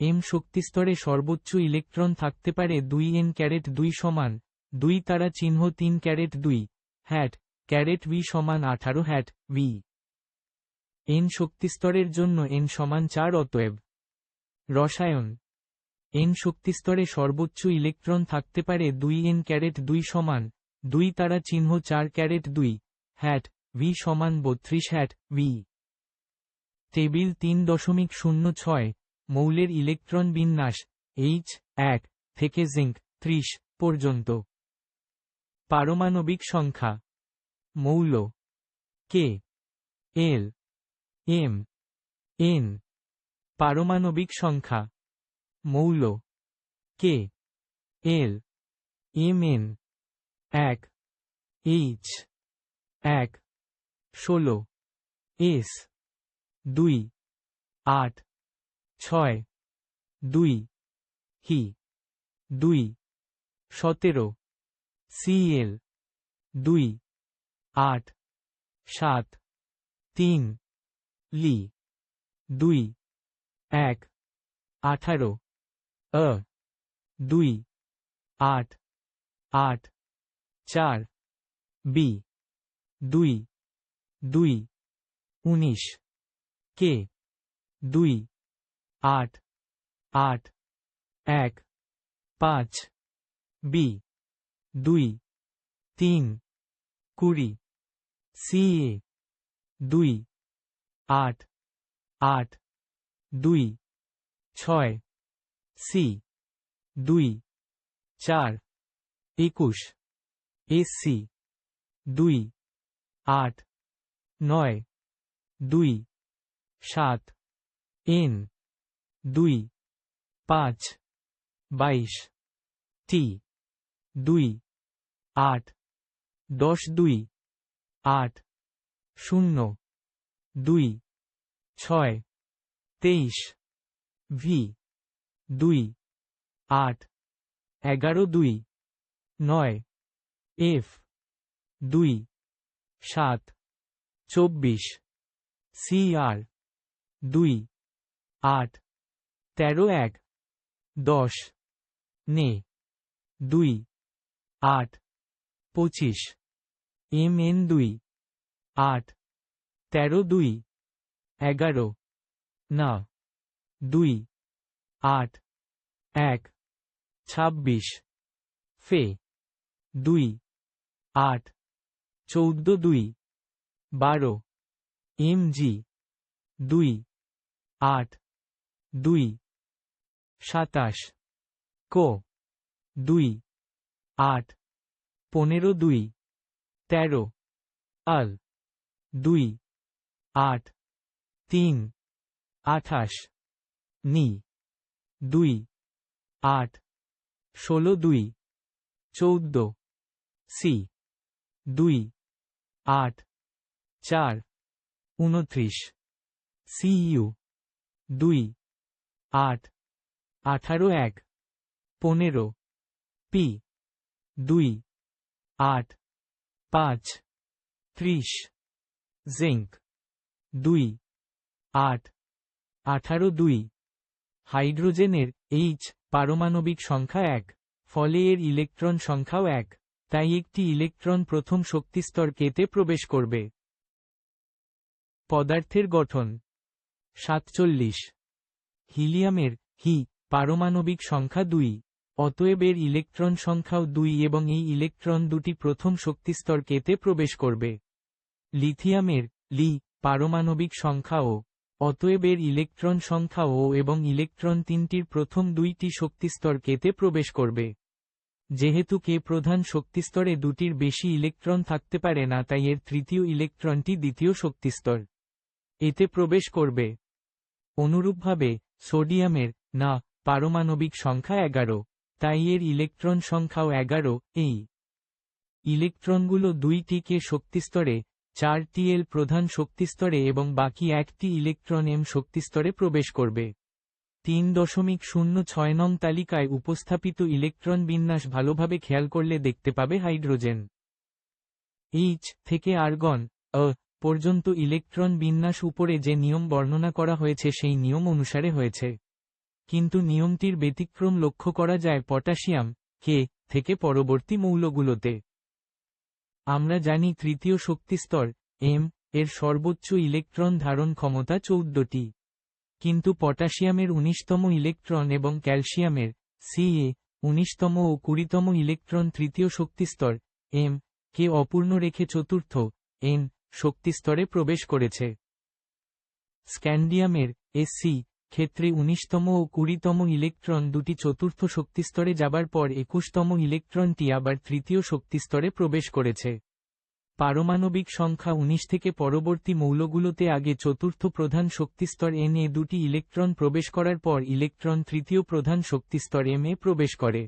এম শক্তিস্তরে সর্বোচ্চ ইলেকট্রন থাকতে পারে 2n2 সমান 2 তারা চিহ্ন 3 হ্যাট v সমান 18 হ্যাট v। এন শক্তিস্তরের জন্য n সমান 4। অতএব রসায়ন n শক্তিস্তরে সর্বোচ্চ ইলেকট্রন থাকতে পারে 2n2 সমান 2 তারা চিহ্ন 4 হ্যাট v সমান 32 হ্যাট v। টেবিল 3.06 মৌলের ইলেকট্রন বিন্যাস H1 থেকে জিঙ্ক 30 পর্যন্ত। পারমাণবিক সংখ্যা মৌল K L M N। পারমাণবিক সংখ্যা মৌল K L M N 1 H 1 16 S 2 8 6 2 হি 2 17 Cl 2 8 7 3 লি 2 1 18 2 8 8 4 B 2 2 19 K 2 8 8 1 5 B 2 3 20 CA 2 8 8 2 6 C 2 4 21 SC 2 8 9 2 7 N 2 5 22 T 2 8 10 2 8 0 2 6 23 V 2 8 11 2 9 F 2 7 24 CR 2 8 13 1 10 নে 2 8 25 এমএন 2 8 13 2 11 না 2 8 1 26 ফে 2 8 14 2 12 এমজি 2 8 2 27 কো 2 8 15 2 13 আল 2 8 3 28 নি 2 8 16 2 14 সি 2 8 4 29 সিইউ 2 8 18 1 15 পি 2 8 5 30 জিঙ্ক 2 8 18 2 হাইড্রোজেনের H পারমাণবিক সংখ্যা 1 ফলে এর ইলেকট্রন সংখ্যাও 1 তাই একটি ইলেকট্রন প্রথম শক্তিস্তর কেতে প্রবেশ করবে। পদার্থের গঠন 47 হিলিয়ামের হি পারমাণবিক সংখ্যা 2 অতএব এর ইলেকট্রন সংখ্যাও 2 এবং এই ইলেকট্রন দুটি প্রথম শক্তিস্তর কেতে প্রবেশ করবে। লিথিয়ামের লি পারমাণবিক সংখ্যা ও অতএব এর ইলেকট্রন সংখ্যা ও এবং ইলেকট্রন তিনটির প্রথম দুইটি শক্তিস্তর কেতে প্রবেশ করবে। যেহেতু কে প্রধান শক্তিস্তরে দুটির বেশি ইলেকট্রন থাকতে পারে না তাই এর তৃতীয় ইলেকট্রনটি দ্বিতীয় শক্তিস্তর এতে প্রবেশ করবে। অনুরূপভাবে সোডিয়ামের না পারমাণবিক সংখ্যা 11 তাই এর ইলেকট্রন সংখ্যাও 11 এই ইলেকট্রনগুলো দুইটি কে শক্তিস্তরে 4টি এল প্রধান শক্তিস্তরে এবং বাকি একটি ইলেকট্রন এম শক্তিস্তরে প্রবেশ করবে। 3.06 নং তালিকায় উপস্থাপিত ইলেকট্রন বিন্যাস ভালোভাবে খেয়াল করলে দেখতে পাবে হাইড্রোজেন H থেকে আর্গন পর্যন্ত ইলেকট্রন বিন্যাস উপরে যে নিয়ম বর্ণনা করা হয়েছে সেই নিয়ম অনুসারে হয়েছে, কিন্তু নিয়মটির ব্যতিক্রম লক্ষ্য করা যায় পটাশিয়াম কে থেকে পরবর্তী মৌলগুলোতে। আমরা জানি তৃতীয় শক্তিস্তর এম এর সর্বোচ্চ ইলেকট্রন ধারণ ক্ষমতা 14টি, কিন্তু পটাশিয়ামের 19তম ইলেকট্রন এবং ক্যালসিয়ামের Ca 19তম ও 20তম ইলেকট্রন তৃতীয় শক্তিস্তর এম কে অপূর্ণ রেখে চতুর্থ এন শক্তিস্তরে প্রবেশ করেছে। স্ক্যান্ডিয়ামের Sc ক্ষেত্রে 19তম ও 20তম ইলেকট্রন দুটি চতুর্থ শক্তিস্তরে যাবার পর 21তম ইলেকট্রনটি আবার তৃতীয় শক্তিস্তরে প্রবেশ করেছে। পারমাণবিক সংখ্যা 19 থেকে পরবর্তী মৌলগুলোতে আগে চতুর্থ প্রধান শক্তিস্তর এন এ দুটি ইলেকট্রন প্রবেশ করার পর ইলেকট্রন তৃতীয় প্রধান শক্তিস্তর এম এ প্রবেশ করে।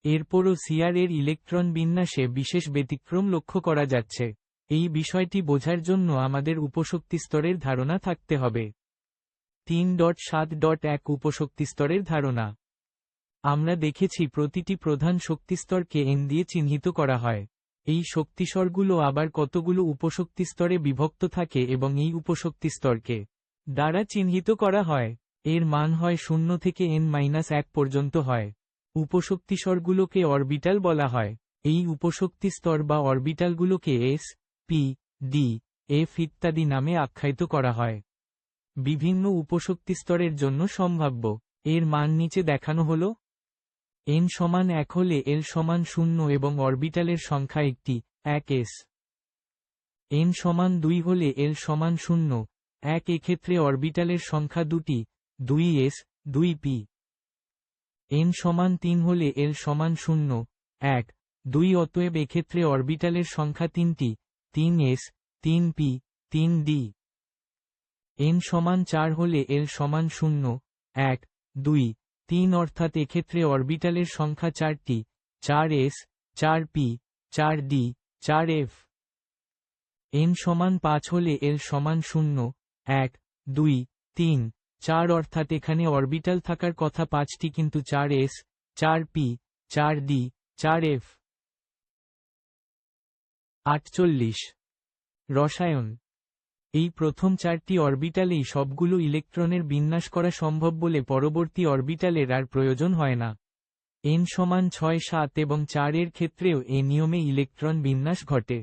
এরপরও সিআর এর ইলেকট্রন বিন্যাসে বিশেষ ব্যতিক্রম লক্ষ্য করা যাচ্ছে। এই বিষয়টি বোঝার জন্য আমাদের উপশক্তিস্তরের ধারণা থাকতে হবে। 3.7.1 উপশক্তিস্তরের ধারণা। আমরা দেখেছি প্রতিটি প্রধান শক্তিস্তরকে এন দিয়ে চিহ্নিত করা হয়। এই শক্তিস্তরগুলো আবার কতগুলো উপশক্তিস্তরে বিভক্ত থাকে এবং এই উপশক্তিস্তরকে দ্বারা চিহ্নিত করা হয়। এর মান হয় 0 থেকে n-1 পর্যন্ত হয়। উপশক্তিস্তরগুলোকে অরবিটাল বলা হয়। এই উপশক্তিস্তর বা অরবিটালগুলোকে এস, পি, ডি, এফ ইত্যাদি নামে আখ্যায়িত করা হয়। বিভিন্ন উপশক্তিস্তরের জন্য সম্ভাব্য এর মান নিচে দেখানো হলো। n সমান 1 হলে l সমান 0 এবং অরবিটালের সংখ্যা একটি 1s। n সমান 2 হলে l সমান 0 1 এক্ষেত্রে অরবিটালের সংখ্যা দুটি 2s 2p। n সমান 3 হলে l সমান 0 1 2 অতএব এক্ষেত্রে অরবিটালের সংখ্যা তিনটি 3s 3p 3d। n সমান 4 হলে l সমান 0 1 2 3 অর্থাৎ এক্ষেত্রে অরবিটালের সংখ্যা 4টি 4s 4p 4d 4f। n সমান 5 হলে l সমান 0 1 2 3 4 অর্থাৎ এখানে অরবিটাল থাকার কথা 5টি কিন্তু 4s 4p 4d 4f। 48 রসায়ন। এই প্রথম 4টি অরবিটালেই সবগুলো ইলেকট্রনের বিন্যাস করা সম্ভব বলে পরবর্তী অরবিটালের আর প্রয়োজন হয় না। n সমান 6 7 এবং 4 এর ক্ষেত্রেও এ নিয়মে ইলেকট্রন বিন্যাস ঘটে।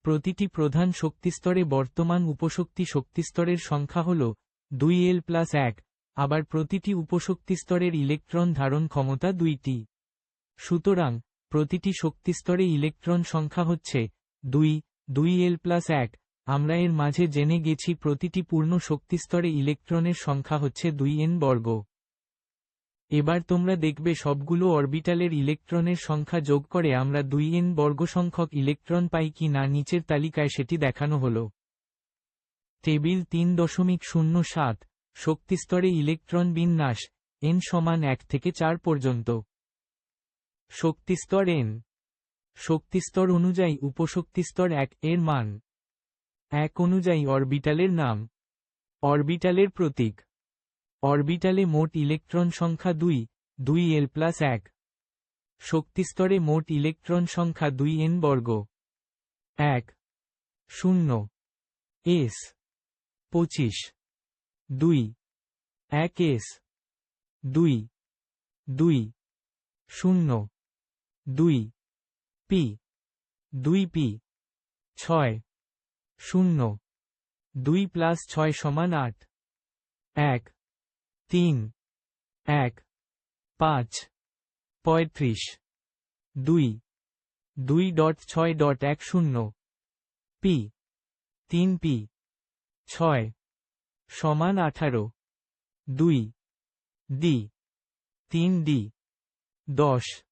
প্রতিটি প্রধান শক্তিস্তরে বর্তমান উপশক্তি শক্তিস্তরের সংখ্যা হল 2l+1, আবার প্রতিটি উপশক্তিস্তরের ইলেকট্রন ধারণ ক্ষমতা 2টি। সুতরাং প্রতিটি শক্তিস্তরে ইলেকট্রন সংখ্যা হচ্ছে 2l+1। আমরা এর মাঝে জেনে গেছি প্রতিটি পূর্ণ শক্তিস্তরে ইলেকট্রনের সংখ্যা হচ্ছে 2n বর্গ। এবার তোমরা দেখবে সবগুলো অরবিটালের ইলেকট্রনের সংখ্যা যোগ করে আমরা 2n বর্গ সংখ্যক ইলেকট্রন পাই কি না নিচের তালিকায় সেটি দেখানো হলো। টেবিল 3.07 শক্তিস্তরে ইলেকট্রন বিন্যাস n সমান 1 থেকে 4 পর্যন্ত। শক্তিস্তর n। শক্তিস্তর অনুযায়ী উপশক্তিস্তর 1 এর মান 1 অনুযায়ী অরবিটালের নাম, অরবিটালের প্রতীক। অরবিটালে মোট ইলেকট্রন সংখ্যা 2, 2l+1। শক্তিস্তরে মোট ইলেকট্রন সংখ্যা 2n বর্গ। 1 0 s 25 2 1 s 2 2 0 2 p 2 p 6 0 2 + 6 = 8 1 3 1 5 35 2 2.6.10 p 3 p 6 = 18 2 d 3 d 10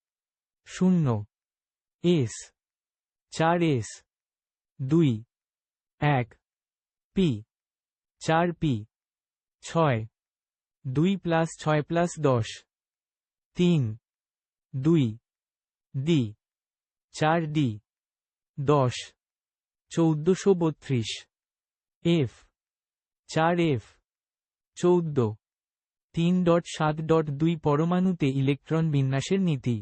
0 s 4 s 2 1 p 4 p 6 2 + 6 + 10 3 2 d 4 d 10 1432 f 4 f 14 3.7.2 পরমাণুতে ইলেকট্রন বিন্যাসের নীতি।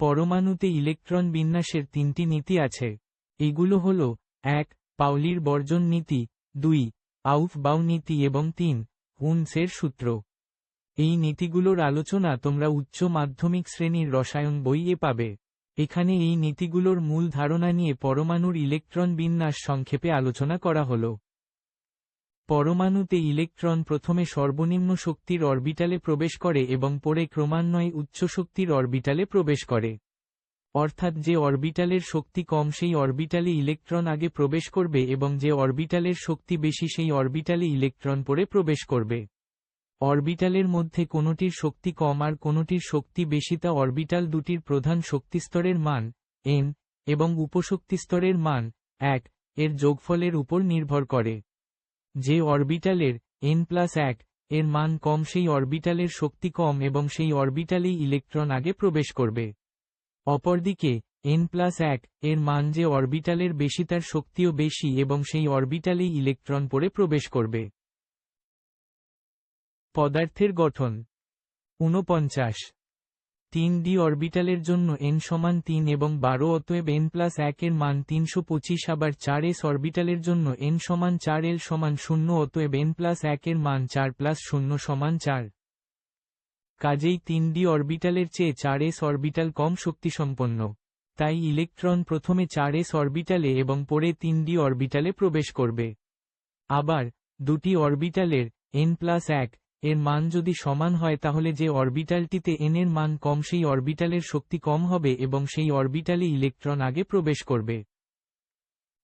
পরমাণুতে ইলেকট্রন বিন্যাসের 3টি নীতি আছে। এগুলো হল 1 পাউলির বর্জন নীতি, 2 আউফবাউ নীতি এবং 3 হুনসের সূত্র। এই নীতিগুলোর আলোচনা তোমরা উচ্চ মাধ্যমিক শ্রেণীর রসায়ন বইয়ে পাবে। এখানে এই নীতিগুলোর মূল ধারণা নিয়ে পরমাণুর ইলেকট্রন বিন্যাস সংক্ষেপে আলোচনা করা হল। পরমাণুতে ইলেকট্রন প্রথমে সর্বনিম্ন শক্তির অরবিটালে প্রবেশ করে এবং পরে ক্রমান্বয়ে উচ্চ শক্তির অরবিটালে প্রবেশ করে। অর্থাৎ যে অরবিটালের শক্তি কম সেই অরবিটালে ইলেকট্রন আগে প্রবেশ করবে এবং যে অরবিটালের শক্তি বেশি সেই অরবিটালে ইলেকট্রন পরে প্রবেশ করবে। অরবিটালের মধ্যে কোনোটির শক্তি কম আর কোনোটির শক্তি বেশি তা অরবিটাল দুটির প্রধান শক্তিস্তরের মান n এবং উপশক্তিস্তরের মান 1 এর যোগফলের উপর নির্ভর করে। যে অরবিটালের n+1 এর মান কম সেই অরবিটালের শক্তি কম এবং সেই অরবিটালেই ইলেকট্রন আগে প্রবেশ করবে। অপরদিকে n+1 এর মান যে অরবিটালের বেশি তার শক্তিও বেশি এবং সেই অরবিটালেই ইলেকট্রন পরে প্রবেশ করবে। পদার্থের গঠন 49 3d অরবিটালের জন্য n সমান 3 এবং 12 অতএব n+1 এর মান 325 আবার 4s অরবিটালের জন্য n সমান 4l সমান 0 অতএব n+1 এর মান 4 + 0 সমান 4। কাজেই 3d অরবিটালের চেয়ে 4s অরবিটাল কম শক্তিসম্পন্ন। তাই ইলেকট্রন প্রথমে 4s অরবিটালে এবং পরে 3d অরবিটালে প্রবেশ করবে। আবার দুটি অরবিটালের n+1 এর মান যদি সমান হয় তাহলে যে অরবিটালটিতে n এর মান কম সেই অরবিটালের শক্তি কম হবে এবং সেই অরবিটালে ইলেকট্রন আগে প্রবেশ করবে।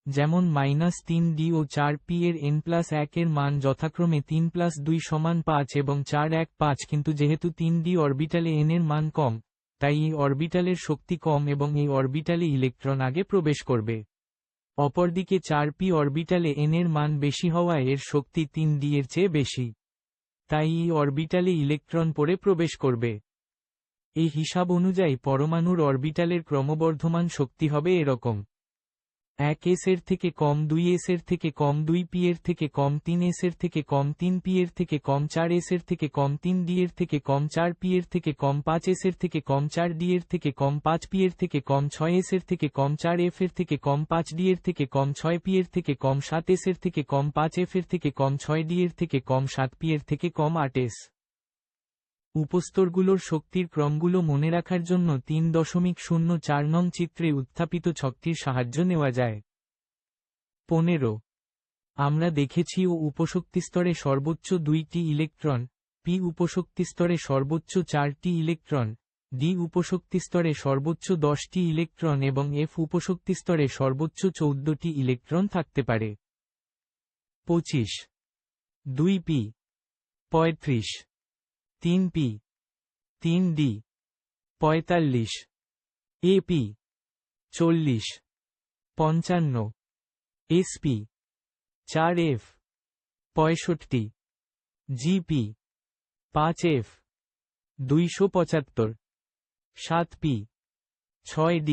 যেমন -3d ও 4p এর n+1 এর মান যথাক্রমে 3 + 2 = 5 এবং 4 1 5 কিন্তু যেহেতু 3d অরবিটালে n এর মান কম, তাই এই অরবিটালের শক্তি কম এবং এই অরবিটালে ইলেকট্রন আগে প্রবেশ করবে। অপরদিকে 4p অরবিটালে n এর মান বেশি হওয়ায় এর শক্তি 3d এর চেয়ে বেশি। তাই এই অরবিটালে ইলেকট্রন পরে প্রবেশ করবে। এই হিসাব অনুযায়ী পরমাণুর অরবিটালের ক্রমবর্ধমান শক্তি হবে এরকম: 1s এর থেকে কম 2s এর থেকে কম 2p এর থেকে কম 3s এর থেকে কম 3p এর থেকে কম 4s এর থেকে কম 3d এর থেকে কম 4p এর থেকে কম 5s এর থেকে কম 4d এর থেকে কম 5p এর থেকে কম 6s এর থেকে কম 4f এর থেকে কম 5d এর থেকে কম 6p এর থেকে কম 7s এর থেকে কম 5f এর থেকে কম 6d এর থেকে কম 7p এর থেকে কম 8s। উপস্তরগুলোর শক্তির ক্রমগুলো মনে রাখার জন্য 3.04 নং চিত্রে উত্থাপিত ছকটির সাহায্য নেওয়া যায়। 15 আমরা দেখেছি ও উপশক্তিস্তরে সর্বোচ্চ 2টি ইলেকট্রন, p উপশক্তিস্তরে সর্বোচ্চ 4টি ইলেকট্রন, d উপশক্তিস্তরে সর্বোচ্চ 10টি ইলেকট্রন এবং f উপশক্তিস্তরে সর্বোচ্চ 14টি ইলেকট্রন থাকতে পারে। 25 2p 35 3p 3D 45, AP 40, 55, SP 4F 65, GP 5F 275, 7P 6D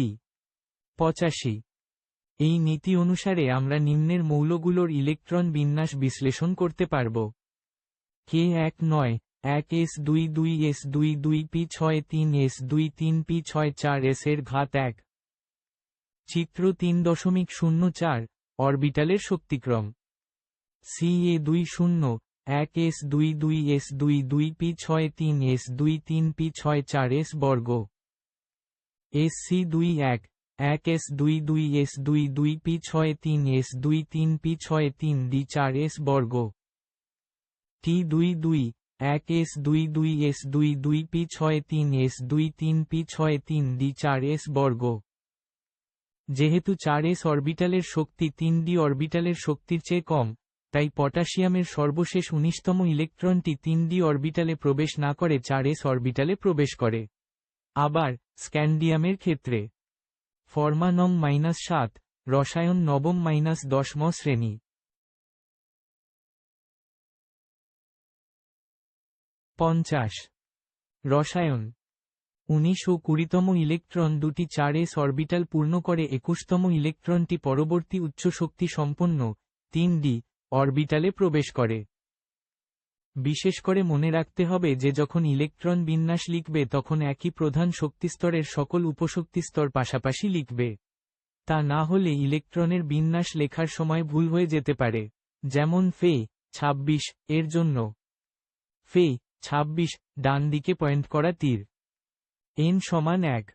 85। এই নীতি অনুসারে আমরা নিম্নের মৌলগুলোর ইলেকট্রন বিন্যাস বিশ্লেষণ করতে পারব। K1 1s22 s22 p6 3s23 p6 4s এর ঘাত 1। চিত্র 3.04 অরবিটালের শক্তিক্রম। Ca20 1s22 s22 p6 3s23 p6 4s বর্গ। Sc21 1s22 s22 p6 3s23 p6 3d4s বর্গ। T22 1s22 s22 p6 3s23 p6 3d4s বর্গ। যেহেতু 4s অরবিটালের শক্তি 3d অরবিটালের শক্তির চেয়ে কম, তাই পটাশিয়ামের সর্বশেষ 19তম ইলেকট্রনটি 3d অরবিটালে প্রবেশ না করে 4s অরবিটালে প্রবেশ করে। আবার, স্ক্যান্ডিয়ামের ক্ষেত্রে ফর্মা নং -7, রসায়ন নবম -10ম শ্রেণী। 50 রসায়ন 19 ও 20তম ইলেকট্রন দুটি 4s অরবিটাল পূর্ণ করে 21তম ইলেকট্রনটি পরবর্তী উচ্চ শক্তি সম্পন্ন 3d অরবিটালে প্রবেশ করে। বিশেষ করে মনে রাখতে হবে যে যখন ইলেকট্রন বিন্যাস লিখবে তখন একই প্রধান শক্তিস্তরের সকল উপশক্তিস্তর পাশাপাশি লিখবে। তা না হলে ইলেকট্রনের বিন্যাস লেখার সময় ভুল হয়ে যেতে পারে। যেমন ফে 26 এর জন্য ফে 26 ডান দিকে পয়েন্ট করা তীর। n সমান 1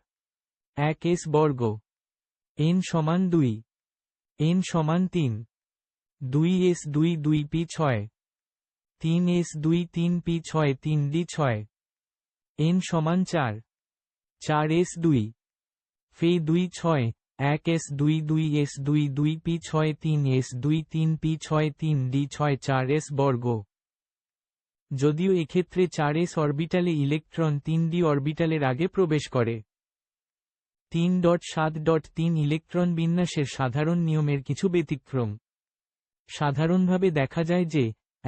1s বর্গ, n সমান 2, n সমান 3, 2s 2 2 p6, 3s 2 3 p6 3d6, n সমান 4, 4s 2, ফে 2 6, 1s 2 2s 2 2 p6 3s 2 3 p6 3d6 4s বর্গ। যদিও এক্ষেত্রে 4s অরবিটালে ইলেকট্রন 3d অরবিটালের আগে প্রবেশ করে। 3.7.3 ইলেকট্রন বিন্যাসের সাধারণ নিয়মের কিছু ব্যতিক্রম। সাধারণভাবে দেখা যায় যে,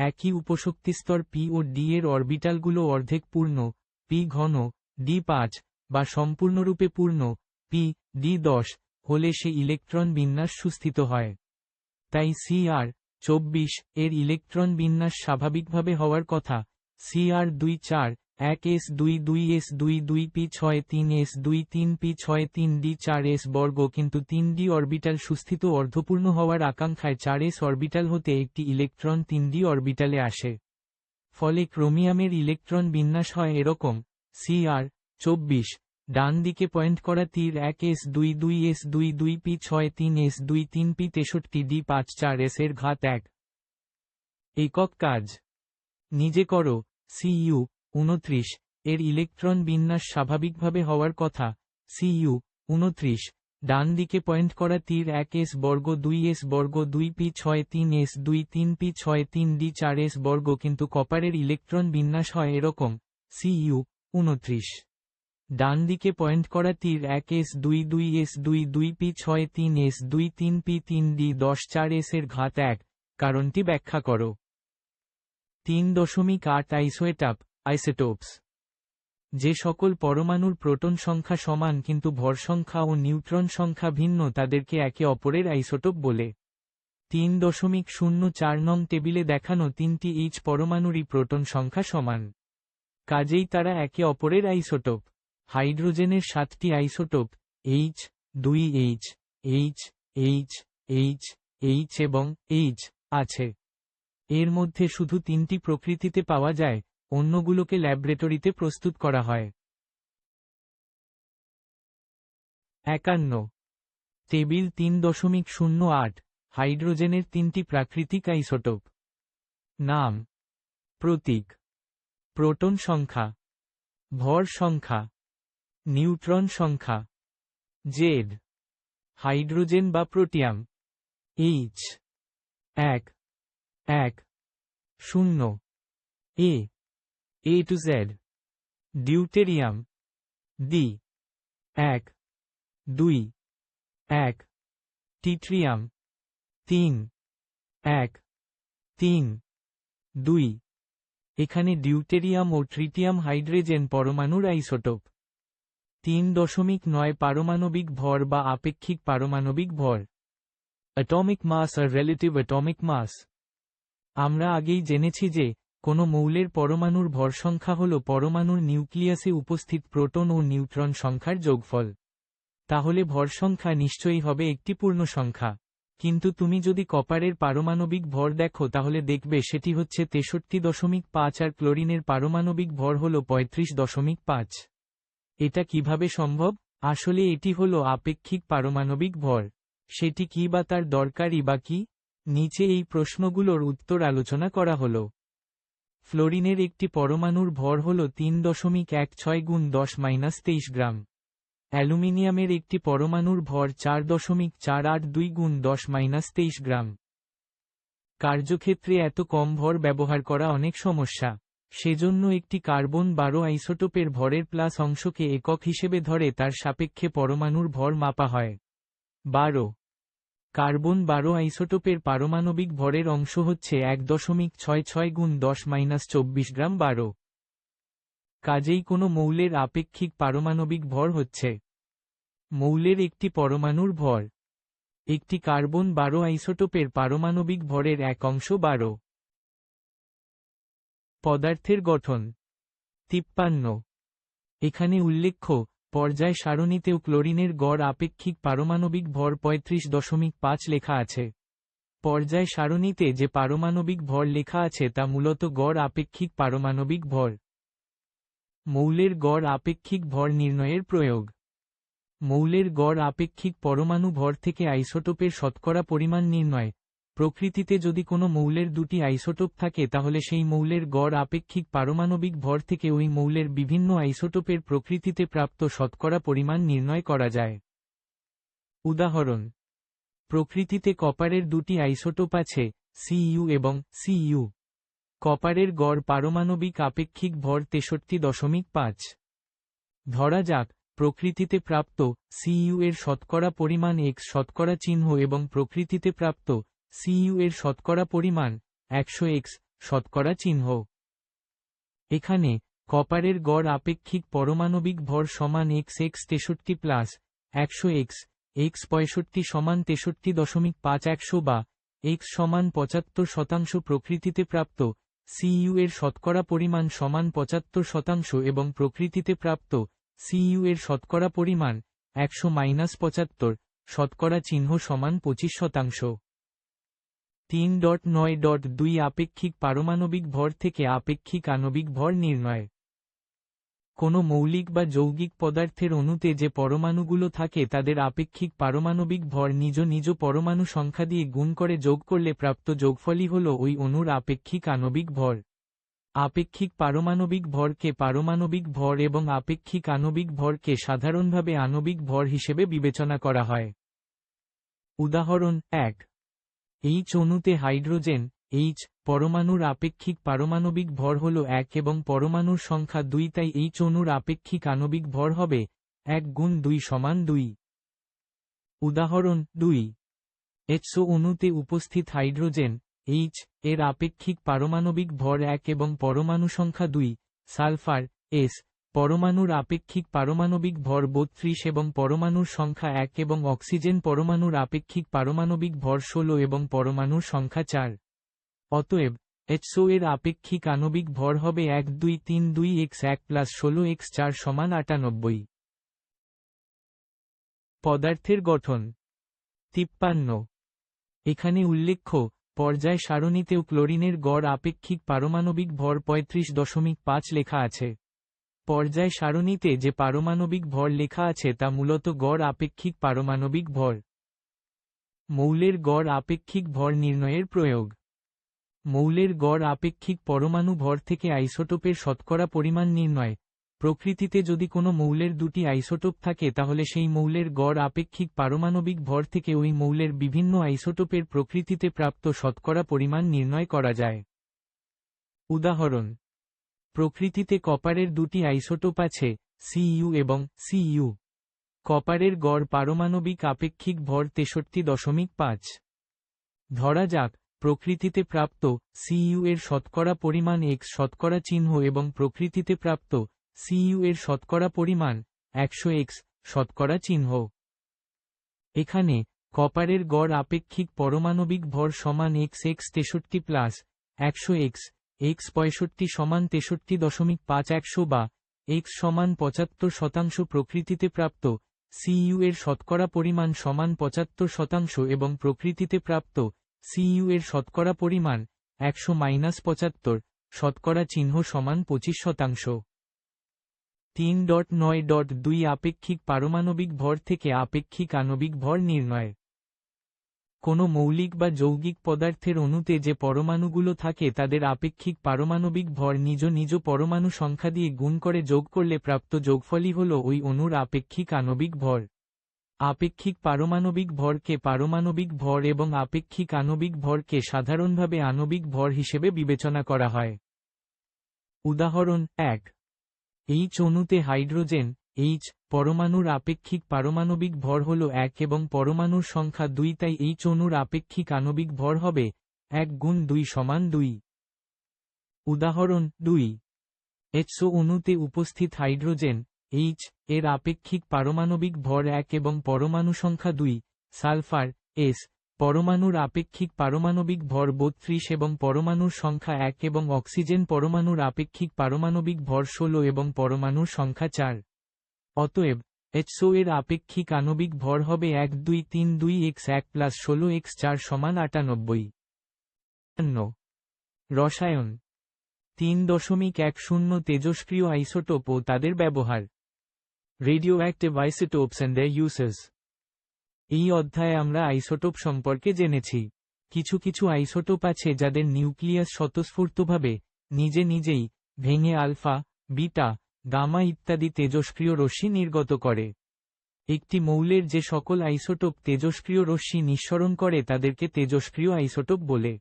একই উপশক্তিস্তর p ও d এর অরবিটালগুলো অর্ধেক পূর্ণ, p ঘন, d5, বা সম্পূর্ণরূপে পূর্ণ, p, d10, হলে সে ইলেকট্রন বিন্যাস সুস্থিত হয়। তাই Cr24 এর ইলেকট্রন বিন্যাস স্বাভাবিকভাবে হওয়ার কথা, Cr24 1s22 s22 p6 3s23 p6 3d4s বর্গ, কিন্তু 3d অরবিটাল সুস্থিত অর্ধপূর্ণ হওয়ার আকাঙ্ক্ষায় 4s অরবিটাল হতে একটি ইলেকট্রন 3d অরবিটালে আসে। ফলে ক্রোমিয়ামের ইলেকট্রন বিন্যাস হয় এরকম: Cr24 ডান দিকে পয়েন্ট করা তীর 1s22 s22 p6 3s23 p63 d5 4s এর ঘাত 1। একক কাজ নিজে করো। Cu29 এর ইলেকট্রন বিন্যাস স্বাভাবিকভাবে হওয়ার কথা, Cu29 ডান দিকে পয়েন্ট করা তীর 1s বর্গ 2s বর্গ 2 p6 3s 2 3 p6 3d4s বর্গ, কিন্তু কপারের ইলেকট্রন বিন্যাস হয় এরকম: Cu29 ডান দিকে পয়েন্ট করা তীর 1s2 2s2 2 p6 3s2 3 p3d10 4s এর ঘাত 1। কারণটি ব্যাখ্যা করো। 3.8 আইসোটোপস। যে সকল পরমাণুর প্রোটন সংখ্যা সমান কিন্তু ভর সংখ্যা ও নিউট্রন সংখ্যা ভিন্ন তাদেরকে একে অপরের আইসোটোপ বলে। 3.04 নং টেবিলে দেখানো তিনটি H পরমাণুরই প্রোটন সংখ্যা সমান। কাজেই তারা একে অপরের আইসোটোপ। হাইড্রোজেনের 7টি isotope H, 2H, H, H, H, H এবং H আছে। এর মধ্যে শুধু 3টি প্রকৃতিতে পাওয়া যায়, অন্যগুলোকে ল্যাবরেটরিতে প্রস্তুত করা হয়। 51 টেবিল 3.08 হাইড্রোজেনের 3টি প্রাকৃতিক আইসোটোপ। নাম, প্রতীক, প্রোটন সংখ্যা, ভর সংখ্যা, নিউট্রন সংখ্যা। জেড হাইড্রোজেন বা protium H 1 1 0 A to Z deuterium D 1 2 1, tritium 3 1 3 2। এখানে ডিউটেরিয়াম ও ট্রিটিয়াম হাইড্রোজেন পরমাণুর আইসোটোপ। 3.9 পারমাণবিক ভর বা আপেক্ষিক পারমাণবিক ভর। অ্যাটমিক মাস আর রিলেটিভ অ্যাটমিক মাস। আমরা আগেই জেনেছি যে কোনো মৌলের পরমাণুর ভর সংখ্যা হল পরমাণুর নিউক্লিয়াসে উপস্থিত প্রোটন ও নিউট্রন সংখ্যার যোগফল। তাহলে ভর সংখ্যা নিশ্চয়ই হবে একটি পূর্ণ সংখ্যা। কিন্তু তুমি যদি কপারের পারমাণবিক ভর দেখো তাহলে দেখবে সেটি হচ্ছে 63.5 আর ক্লোরিনের পারমাণবিক ভর হল 35.5। এটা কিভাবে সম্ভব? আসলে এটি হল আপেক্ষিক পারমাণবিক ভর। সেটি কি বা তার দরকারই বা কি? নিচে এই প্রশ্নগুলোর উত্তর আলোচনা করা হল। ফ্লোরিনের একটি পরমাণুর ভর হল 3.16 গুণ 10-23 গ্রাম। অ্যালুমিনিয়ামের একটি পরমাণুর ভর 4.482 গুণ 10-23 গ্রাম। কার্যক্ষেত্রে এত কম ভর ব্যবহার করা অনেক সমস্যা। সেজন্য একটি কার্বন 12 আইসোটোপের ভরের প্লাস অংশকে একক হিসেবে ধরে তার সাপেক্ষে পরমাণুর ভর মাপা হয়। 12 কার্বন 12 আইসোটোপের পারমাণবিক ভরের অংশ হচ্ছে 1.66 গুণ 10-24 গ্রাম 12। কাজেই কোনো মৌলের আপেক্ষিক পারমাণবিক ভর হচ্ছে মৌলের একটি পরমাণুর ভর। একটি কার্বন 12 আইসোটোপের পারমাণবিক ভরের এক অংশ 12। পদার্থের গঠন 53। এখানে উল্লেখ্য, পর্যায় সারণীতেও ক্লোরিনের গড় আপেক্ষিক পারমাণবিক ভর 35.5 লেখা আছে। পর্যায় সারণীতে যে পারমাণবিক ভর লেখা আছে তা মূলত গড় আপেক্ষিক পারমাণবিক ভর। মৌলের গড় আপেক্ষিক ভর নির্ণয়ের প্রয়োগ। মৌলের গড় আপেক্ষিক পরমাণু ভর থেকে আইসোটোপের শতকরা পরিমাণ নির্ণয়। প্রকৃতিতে যদি কোনো মৌলের দুটি আইসোটোপ থাকে তাহলে সেই মৌলের গড় আপেক্ষিক পারমাণবিক ভর থেকে ওই মৌলের বিভিন্ন আইসোটোপের প্রকৃতিতে প্রাপ্ত শতকরা পরিমাণ নির্ণয় করা যায়। উদাহরণ: প্রকৃতিতে কপারের দুটি আইসোটোপ আছে, Cu এবং Cu। কপারের গড় পারমাণবিক আপেক্ষিক ভর 63.5। ধরা যাক, প্রকৃতিতে প্রাপ্ত Cu এর শতকরা পরিমাণ X শতকরা চিহ্ন এবং প্রকৃতিতে প্রাপ্ত Cu এর শতকরা পরিমাণ 100X শতকরা চিহ্ন। এখানে কপারের গড় আপেক্ষিক পরমাণবিক ভর সমান X 63 প্লাস 100X, X 65 সমান 63.5 100 বা X সমান 75% প্রকৃতিতে প্রাপ্ত Cu এর শতকরা পরিমাণ সমান 75% এবং প্রকৃতিতে প্রাপ্ত Cu এর শতকরা পরিমাণ 100-75 শতকরা চিহ্ন সমান 25%। 3.9.2 আপেক্ষিক পারমাণবিক ভর থেকে আপেক্ষিক আণবিক ভর নির্ণয়। কোনো মৌলিক বা যৌগিক পদার্থের অণুতে যে পরমাণুগুলো থাকে তাদের আপেক্ষিক পারমাণবিক ভর নিজ নিজ পরমাণু সংখ্যা দিয়ে গুণ করে যোগ করলে প্রাপ্ত যোগফলই হল ওই অণুর আপেক্ষিক আণবিক ভর। আপেক্ষিক পারমাণবিক ভরকে পারমাণবিক ভর এবং আপেক্ষিক আণবিক ভরকে সাধারণভাবে আণবিক ভর হিসেবে বিবেচনা করা হয়। উদাহরণ 1। H অণুতে হাইড্রোজেন H পরমাণুর আপেক্ষিক পারমাণবিক ভর হল 1 এবং পরমাণুর সংখ্যা 2, তাই H অণুর আপেক্ষিক আণবিক ভর হবে 1 গুণ 2 সমান 2। উদাহরণ 2। HO অণুতে উপস্থিত হাইড্রোজেন H এর আপেক্ষিক পারমাণবিক ভর 1 এবং পরমাণু সংখ্যা 2। সালফার S পরমাণুর আপেক্ষিক পারমাণবিক ভর 32 এবং পরমাণুর সংখ্যা 1 এবং অক্সিজেন পরমাণুর আপেক্ষিক পারমাণবিক ভর 16 এবং পরমাণুর সংখ্যা 4। অতএব HO এর আপেক্ষিক আণবিক ভর হবে 1232x1 প্লাস 16x4 সমান 98। পদার্থের গঠন 53। এখানে উল্লেখ্য, পর্যায় সারণীতেও ক্লোরিনের গড় আপেক্ষিক পারমাণবিক ভর 35.5 লেখা আছে। পর্যায় সারণীতে যে পারমাণবিক ভর লেখা আছে তা মূলত গড় আপেক্ষিক পারমাণবিক ভর। মৌলের গড় আপেক্ষিক ভর নির্ণয়ের প্রয়োগ। মৌলের গড় আপেক্ষিক পরমাণু ভর থেকে আইসোটোপের শতকরা পরিমাণ নির্ণয়। প্রকৃতিতে যদি কোনো মৌলের দুটি আইসোটোপ থাকে তাহলে সেই মৌলের গড় আপেক্ষিক পারমাণবিক ভর থেকে ওই মৌলের বিভিন্ন আইসোটোপের প্রকৃতিতে প্রাপ্ত শতকরা পরিমাণ নির্ণয় করা যায়। উদাহরণ: প্রকৃতিতে কপারের দুটি আইসোটোপ আছে, Cu এবং Cu। কপারের গড় পারমাণবিক আপেক্ষিক ভর 63.5। ধরা যাক, প্রকৃতিতে প্রাপ্ত Cu এর শতকরা পরিমাণ x শতকরা চিহ্ন এবং প্রকৃতিতে প্রাপ্ত Cu এর শতকরা পরিমাণ 100x শতকরা চিহ্ন। এখানে কপারের গড় আপেক্ষিক পরমাণবিক ভর সমান x 63 প্লাস 100x x 65 সমান 63.5 বা x সমান 75% প্রকৃতিতে প্রাপ্ত Cu এর শতকরা পরিমাণ সমান 75% এবং প্রকৃতিতে প্রাপ্ত Cu এর শতকরা পরিমাণ 100-75 শতকরা চিহ্ন সমান 25%। 3.9.2 আপেক্ষিক পারমাণবিক ভর থেকে আপেক্ষিক আণবিক ভর নির্ণয়। কোনো মৌলিক বা যৌগিক পদার্থের অণুতে যে পরমাণুগুলো থাকে তাদের আপেক্ষিক পারমাণবিক ভর নিজ নিজ পরমাণু সংখ্যা দিয়ে গুণ করে যোগ করলে প্রাপ্ত যোগফলই হল ওই অণুর আপেক্ষিক আণবিক ভর। আপেক্ষিক পারমাণবিক ভরকে পারমাণবিক ভর এবং আপেক্ষিক আণবিক ভরকে সাধারণভাবে আণবিক ভর হিসেবে বিবেচনা করা হয়। উদাহরণ 1। H অণুতে হাইড্রোজেন H পরমাণুর আপেক্ষিক পারমাণবিক ভর হল 1 এবং পরমাণুর সংখ্যা 2, তাই H অণুর আপেক্ষিক আণবিক ভর হবে 1 গুণ 2 সমান 2। উদাহরণ 2। HO অণুতে উপস্থিত হাইড্রোজেন H এর আপেক্ষিক পারমাণবিক ভর 1 এবং পরমাণু সংখ্যা 2, সালফার S পরমাণুর আপেক্ষিক পারমাণবিক ভর 32 এবং পরমাণুর সংখ্যা 1 এবং অক্সিজেন পরমাণুর আপেক্ষিক পারমাণবিক ভর 16 এবং পরমাণুর সংখ্যা 4। অতএব HO এর আপেক্ষিক আণবিক ভর হবে 1232x1 প্লাস 16x4 সমান 98। রসায়ন 3.10 তেজস্ক্রিয় আইসোটোপ ও তাদের ব্যবহার। Radioactive isotopes and their uses. এই অধ্যায়ে আমরা আইসোটোপ সম্পর্কে জেনেছি। কিছু কিছু আইসোটোপ আছে যাদের নিউক্লিয়াস স্বতঃস্ফূর্তভাবে নিজে নিজেই ভেঙে আলফা, বিটা, গামা ইত্যাদি তেজস্ক্রিয় রশ্মি নির্গত করে। একটি মৌলের যে সকল আইসোটোপ তেজস্ক্রিয় রশ্মি নিঃসরণ করে তাদেরকে তেজস্ক্রিয় আইসোটোপ বলে।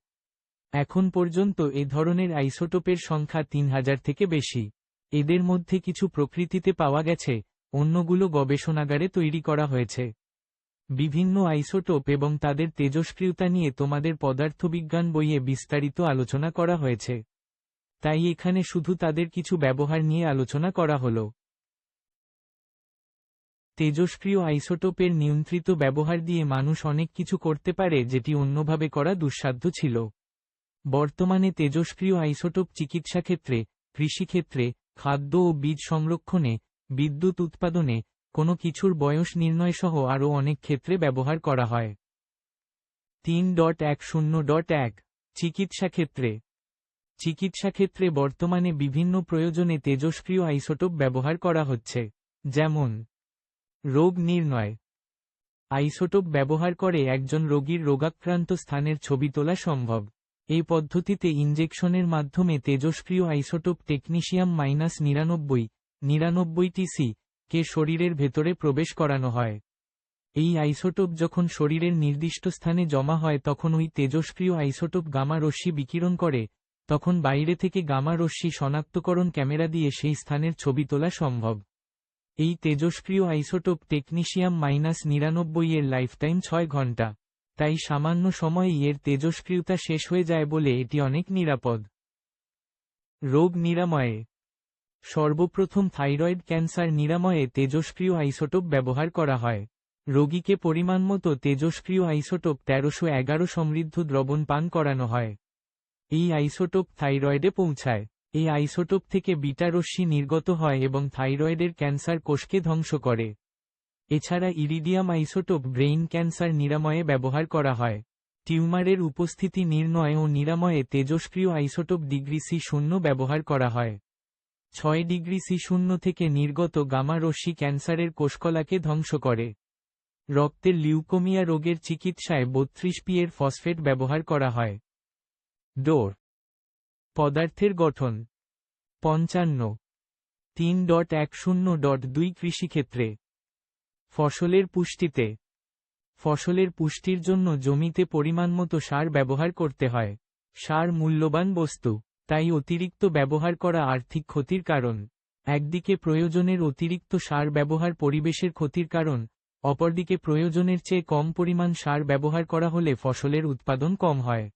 এখন পর্যন্ত এ ধরনের আইসোটোপের সংখ্যা 3000 থেকে বেশি। এদের মধ্যে কিছু প্রকৃতিতে পাওয়া গেছে, অন্যগুলো গবেষণাগারে তৈরি করা হয়েছে। বিভিন্ন আইসোটোপ এবং তাদের তেজস্ক্রিয়তা নিয়ে তোমাদের পদার্থবিজ্ঞান বইয়ে বিস্তারিত আলোচনা করা হয়েছে। তাই এখানে শুধু তাদের কিছু ব্যবহার নিয়ে আলোচনা করা হলো। তেজস্ক্রিয় আইসোটোপের নিয়ন্ত্রিত ব্যবহার দিয়ে মানুষ অনেক কিছু করতে পারে যেটি অন্যভাবে করা দুঃসাধ্য ছিল। বর্তমানে তেজস্ক্রিয় আইসোটোপ চিকিৎসাক্ষেত্রে, কৃষিক্ষেত্রে, খাদ্য ও বীজ সংরক্ষণে, বিদ্যুৎ উৎপাদনে, কোনো কিছুর বয়স নির্ণয় সহ আরও অনেক ক্ষেত্রে ব্যবহার করা হয়। 3.10.1 চিকিৎসাক্ষেত্রে। চিকিৎসাক্ষেত্রে বর্তমানে বিভিন্ন প্রয়োজনে তেজস্ক্রিয় আইসোটোপ ব্যবহার করা হচ্ছে, যেমন রোগ নির্ণয়। আইসোটোপ ব্যবহার করে একজন রোগীর রোগাক্রান্ত স্থানের ছবি তোলা সম্ভব। এই পদ্ধতিতে ইনজেকশনের মাধ্যমে তেজস্ক্রিয় আইসোটোপ টেকনিশিয়াম-99 কে শরীরের ভেতরে প্রবেশ করানো হয়। এই আইসোটোপ যখন শরীরের নির্দিষ্ট স্থানে জমা হয় তখন ওই তেজস্ক্রিয় আইসোটোপ গামা রশ্মি বিকিরণ করে, তখন বাইরে থেকে গামা রশ্মি শনাক্তকরণ ক্যামেরা দিয়ে সেই স্থানের ছবি তোলা সম্ভব। এই তেজস্ক্রিয় আইসোটোপ টেকনিশিয়াম-99 এর লাইফটাইম 6 ঘন্টা। তাই সামান্য সময়েই এর তেজস্ক্রিয়তা শেষ হয়ে যায় বলে এটি অনেক নিরাপদ। রোগ নিরাময়ে। সর্বপ্রথম থাইরয়েড ক্যান্সার নিরাময়ে তেজস্ক্রিয় আইসোটোপ ব্যবহার করা হয়। রোগীকে পরিমাণমতো তেজস্ক্রিয় আইসোটোপ 1311 সমৃদ্ধ দ্রবণ পান করানো হয়। এই আইসোটোপ থাইরয়েডে পৌঁছায়। এই আইসোটোপ থেকে বিটা রশ্মি নির্গত হয় এবং থাইরয়েডের ক্যান্সার কোষকে ধ্বংস করে। এছাড়া ইরিডিয়াম আইসোটোপ ব্রেইন ক্যান্সার নিরাময়ে ব্যবহার করা হয়। টিউমারের উপস্থিতি নির্ণয় ও নিরাময়ে তেজস্ক্রিয় আইসোটোপ ডিগ্রি C0 ব্যবহার করা হয়। 6 ডিগ্রি C0 থেকে নির্গত গামা রশ্মি ক্যান্সারের কোষকলাকে ধ্বংস করে। রক্তের লিউকোমিয়া রোগের চিকিৎসায় 32P এর ফসফেট ব্যবহার করা হয়। ডোর। পদার্থের গঠন। 55। 3.10.2 কৃষিক্ষেত্রে। ফসলের পুষ্টিতে। ফসলের পুষ্টির জন্য জমিতে পরিমাণমতো সার ব্যবহার করতে হয়। সার মূল্যবান বস্তু। তাই অতিরিক্ত ব্যবহার করা আর্থিক ক্ষতির কারণ। একদিকে প্রয়োজনের অতিরিক্ত সার ব্যবহার পরিবেশের ক্ষতির কারণ, অপরদিকে প্রয়োজনের চেয়ে কম পরিমাণ সার ব্যবহার করা হলে ফসলের উৎপাদন কম হয়।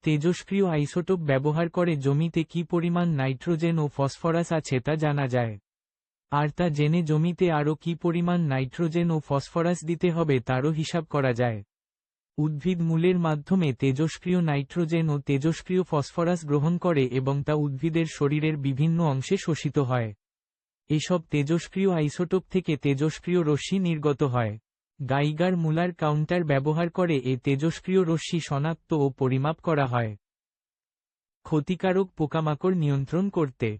তেজস্ক্রিয় আইসোটোপ ব্যবহার করে জমিতে কী পরিমাণ নাইট্রোজেন ও ফসফরাস আছে তা জানা যায়। আর তা জেনে জমিতে আরও কী পরিমাণ নাইট্রোজেন ও ফসফরাস দিতে হবে তারও হিসাব করা যায়। উদ্ভিদ মূলের মাধ্যমে তেজস্ক্রিয় নাইট্রোজেন ও তেজস্ক্রিয় ফসফরাস গ্রহণ করে এবং তা উদ্ভিদের শরীরের বিভিন্ন অংশে শোষিত হয়। এসব তেজস্ক্রিয় আইসোটোপ থেকে তেজস্ক্রিয় রশ্মি নির্গত হয়। গাইগার মুলার কাউন্টার ব্যবহার করে এ তেজস্ক্রিয় রশ্মি শনাক্ত ও পরিমাপ করা হয়। ক্ষতিকারক পোকামাকড় নিয়ন্ত্রণ করতে।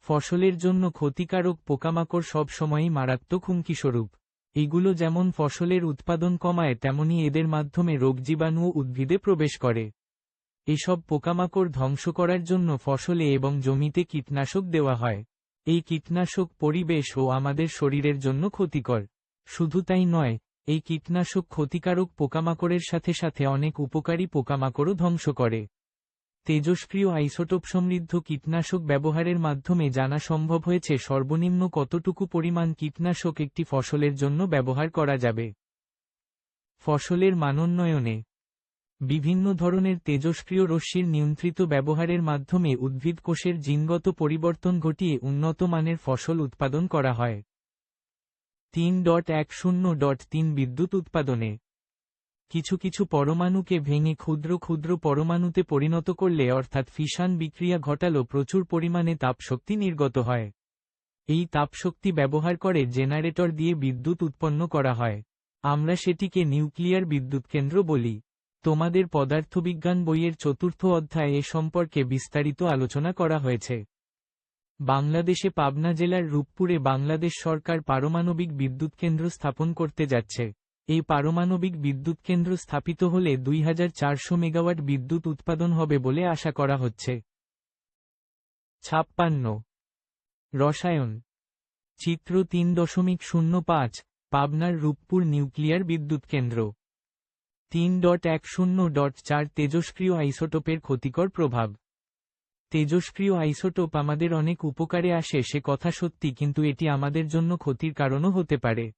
ফসলের জন্য ক্ষতিকারক পোকামাকড় সব সময়ই মারাত্মক হুমকিস্বরূপ। এগুলো যেমন ফসলের উৎপাদন কমায় তেমনি এদের মাধ্যমে রোগজীবাণুও উদ্ভিদে প্রবেশ করে। এসব পোকামাকড় ধ্বংস করার জন্য ফসলে এবং জমিতে কীটনাশক দেওয়া হয়। এই কীটনাশক পরিবেশ ও আমাদের শরীরের জন্য ক্ষতিকর। শুধু তাই নয়, এই কীটনাশক ক্ষতিকারক পোকামাকড়ের সাথে সাথে অনেক উপকারী পোকামাকড়ও ধ্বংস করে। তেজস্ক্রিয় আইসোটোপ সমৃদ্ধ কীটনাশক ব্যবহারের মাধ্যমে জানা সম্ভব হয়েছে সর্বনিম্ন কতটুকু পরিমাণ কীটনাশক একটি ফসলের জন্য ব্যবহার করা যাবে। ফসলের মানোন্নয়নে বিভিন্ন ধরনের তেজস্ক্রিয় রশ্মির নিয়ন্ত্রিত ব্যবহারের মাধ্যমে উদ্ভিদ কোষের জিনগত পরিবর্তন ঘটিয়ে উন্নত মানের ফসল উৎপাদন করা হয়। 3.10.3 বিদ্যুৎ উৎপাদনে কিছু কিছু পরমাণুকে ভেঙে ক্ষুদ্র ক্ষুদ্র পরমাণুতে পরিণত করলে অর্থাৎ ফিশন বিক্রিয়া ঘটালো প্রচুর পরিমাণে তাপশক্তি নির্গত হয়। এই তাপশক্তি ব্যবহার করে জেনারেটর দিয়ে বিদ্যুৎ উৎপন্ন করা হয়। আমরা সেটিকে নিউক্লিয়ার বিদ্যুৎকেন্দ্র বলি। তোমাদের পদার্থবিজ্ঞান বইয়ের 4র্থ অধ্যায়ে এ সম্পর্কে বিস্তারিত আলোচনা করা হয়েছে। বাংলাদেশে পাবনা জেলার রূপপুরে বাংলাদেশ সরকার পারমাণবিক বিদ্যুৎকেন্দ্র স্থাপন করতে যাচ্ছে। এই পারমাণবিক বিদ্যুৎকেন্দ্র স্থাপিত হলে 2400 মেগাওয়াট বিদ্যুৎ উৎপাদন হবে বলে আশা করা হচ্ছে। 56 রসায়ন চিত্র 3.05 পাবনার রূপপুর নিউক্লিয়ার বিদ্যুৎকেন্দ্র। 3.10.4 তেজস্ক্রিয় আইসোটোপের ক্ষতিকর প্রভাব। তেজস্ক্রিয় আইসোটোপ আমাদের অনেক উপকারে আসে সে কথা সত্যি, কিন্তু এটি আমাদের জন্য ক্ষতির কারণও হতে পারে।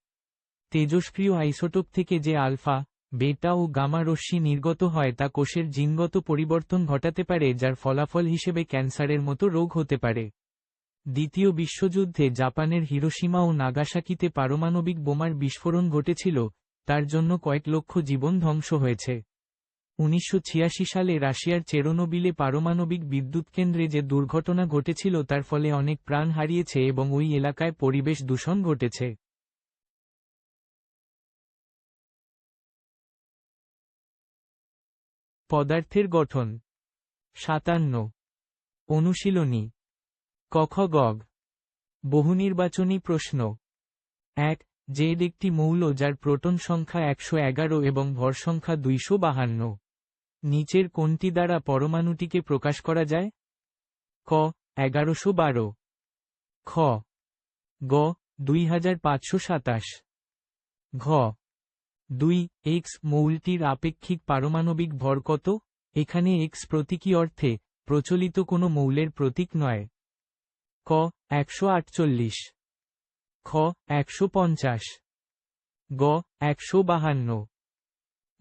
তেজস্ক্রিয় আইসোটোপ থেকে যে আলফা, বেটা ও গামা রশ্মি নির্গত হয় তা কোষের জিনগত পরিবর্তন ঘটাতে পারে, যার ফলাফল হিসেবে ক্যান্সারের মতো রোগ হতে পারে। দ্বিতীয় বিশ্বযুদ্ধে জাপানের হিরোশিমা ও নাগাসাকিতে পারমাণবিক বোমার বিস্ফোরণ ঘটেছিল, তার জন্য কয়েক লক্ষ জীবন ধ্বংস হয়েছে। 1986 সালে রাশিয়ার চেরনোবিলে পারমাণবিক বিদ্যুৎকেন্দ্রে যে দুর্ঘটনা ঘটেছিল তার ফলে অনেক প্রাণ হারিয়েছে এবং ওই এলাকায় পরিবেশ দূষণ ঘটেছে। পদার্থের গঠন। 57 অনুশীলনী ক খ গ ঘ। বহুনির্বাচনী প্রশ্ন। 1. জেড একটি মৌল যার প্রোটন সংখ্যা 111 এবং ভর সংখ্যা 252। নিচের কোনটি দ্বারা পরমাণুটিকে প্রকাশ করা যায়? ক 1112, খ গ 2527, ঘ 2. এক্স মৌলটির আপেক্ষিক পারমাণবিক ভর কত? এখানে এক্স প্রতীকী অর্থে প্রচলিত কোনো মৌলের প্রতীক নয়। ক 148, খ 150, গ 152,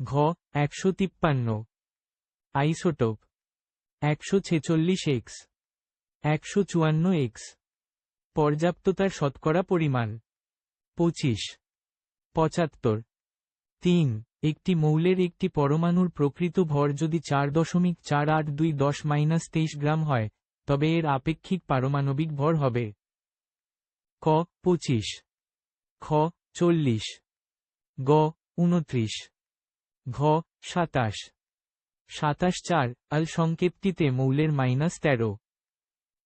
ঘ 153। Isotope 146x, 154x। পর্যাপ্ততার শতকরা পরিমাণ 25, 75। 3. একটি মৌলের একটি পরমাণুর প্রকৃত ভর যদি 4.48210-23 গ্রাম হয়, তবে এর আপেক্ষিক পারমাণবিক ভর হবে ক 25, খ 40, গ 29, ঘ 27। 27 আল সংকেতটিতে মৌলের -13,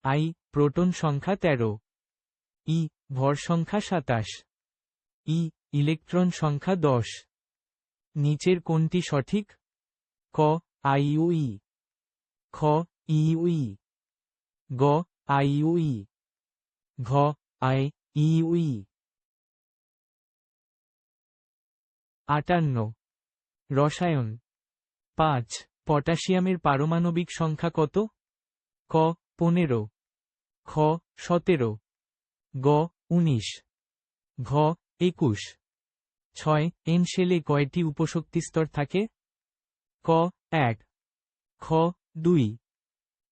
আই প্রোটন সংখ্যা 13, ই ভর সংখ্যা 27, ই ইলেকট্রন সংখ্যা 10। নিচের কোনটি সঠিক? ক আইইউই, খ ইইউই, গ আইইউই, ঘ আইইউই। 58 রসায়ন। 5. পটাশিয়ামের পারমাণবিক সংখ্যা কত? ক 15, খ 17, গ 19, ঘ 21। 6 এন শেলে কয়টি উপশক্তিস্তর থাকে? ক 1, খ 2,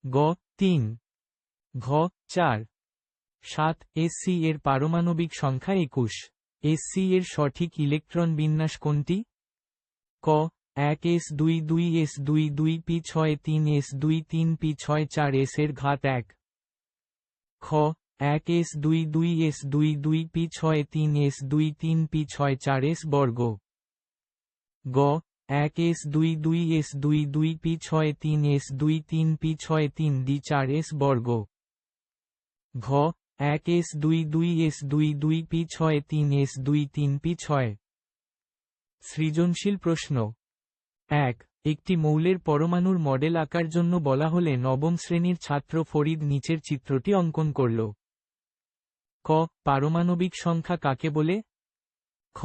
গ 3, ঘ 4। 7 এসসি এর পারমাণবিক সংখ্যা 21। এসসি এর সঠিক ইলেকট্রন বিন্যাস কোনটি? ক 1 s22 s22 p6 3 s23 p6 4 s এর ঘাত 1। খ 1 s22 s22 p6 3 s23 p6 4 s বর্গ। গ 1 s22 s22 p6 3 s23 p6 3 d 4 s বর্গ। ঘ 1 s22 s22 p6 3 s23 p6। সৃজনশীল প্রশ্ন। 1 একটি মৌলের পরমাণুর মডেল আঁকার জন্য বলা হলে নবম শ্রেণীর ছাত্র ফরিদ নিচের চিত্রটি অঙ্কন করল। ক পারমাণবিক সংখ্যা কাকে বলে? খ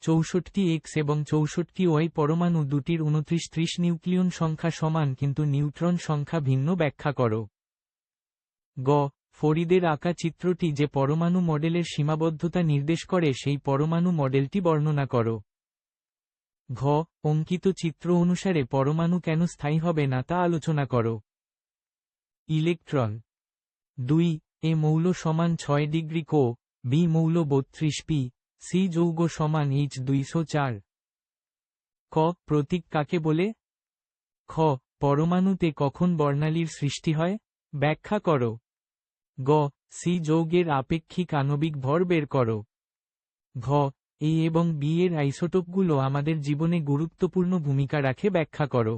64 x এবং 64 y পরমাণু দুটির 29 নিউক্লিয়ন সংখ্যা সমান কিন্তু নিউট্রন সংখ্যা ভিন্ন ব্যাখ্যা করো। গ ফরিদের আঁকা চিত্রটি যে পরমাণু মডেলের সীমাবদ্ধতা নির্দেশ করে সেই পরমাণু মডেলটি বর্ণনা করো। ঘ অঙ্কিত চিত্র অনুসারে পরমাণু কেন স্থায়ী হবে না তা আলোচনা করো। ইলেকট্রন। 2 এ মৌল সমান 6 ডিগ্রি কো, বি মৌল 32 পি, সি যৌগ সমান H 204। ক প্রতীক কাকে বলে? খ পরমাণুতে কখন বর্ণালীর সৃষ্টি হয়? ব্যাখ্যা করো। গ সি যৌগের আপেক্ষিক আণবিক ভর বের করো। ঘ এ এবং বি এর আইসোটোপগুলো আমাদের জীবনে গুরুত্বপূর্ণ ভূমিকা রাখে, ব্যাখ্যা করো।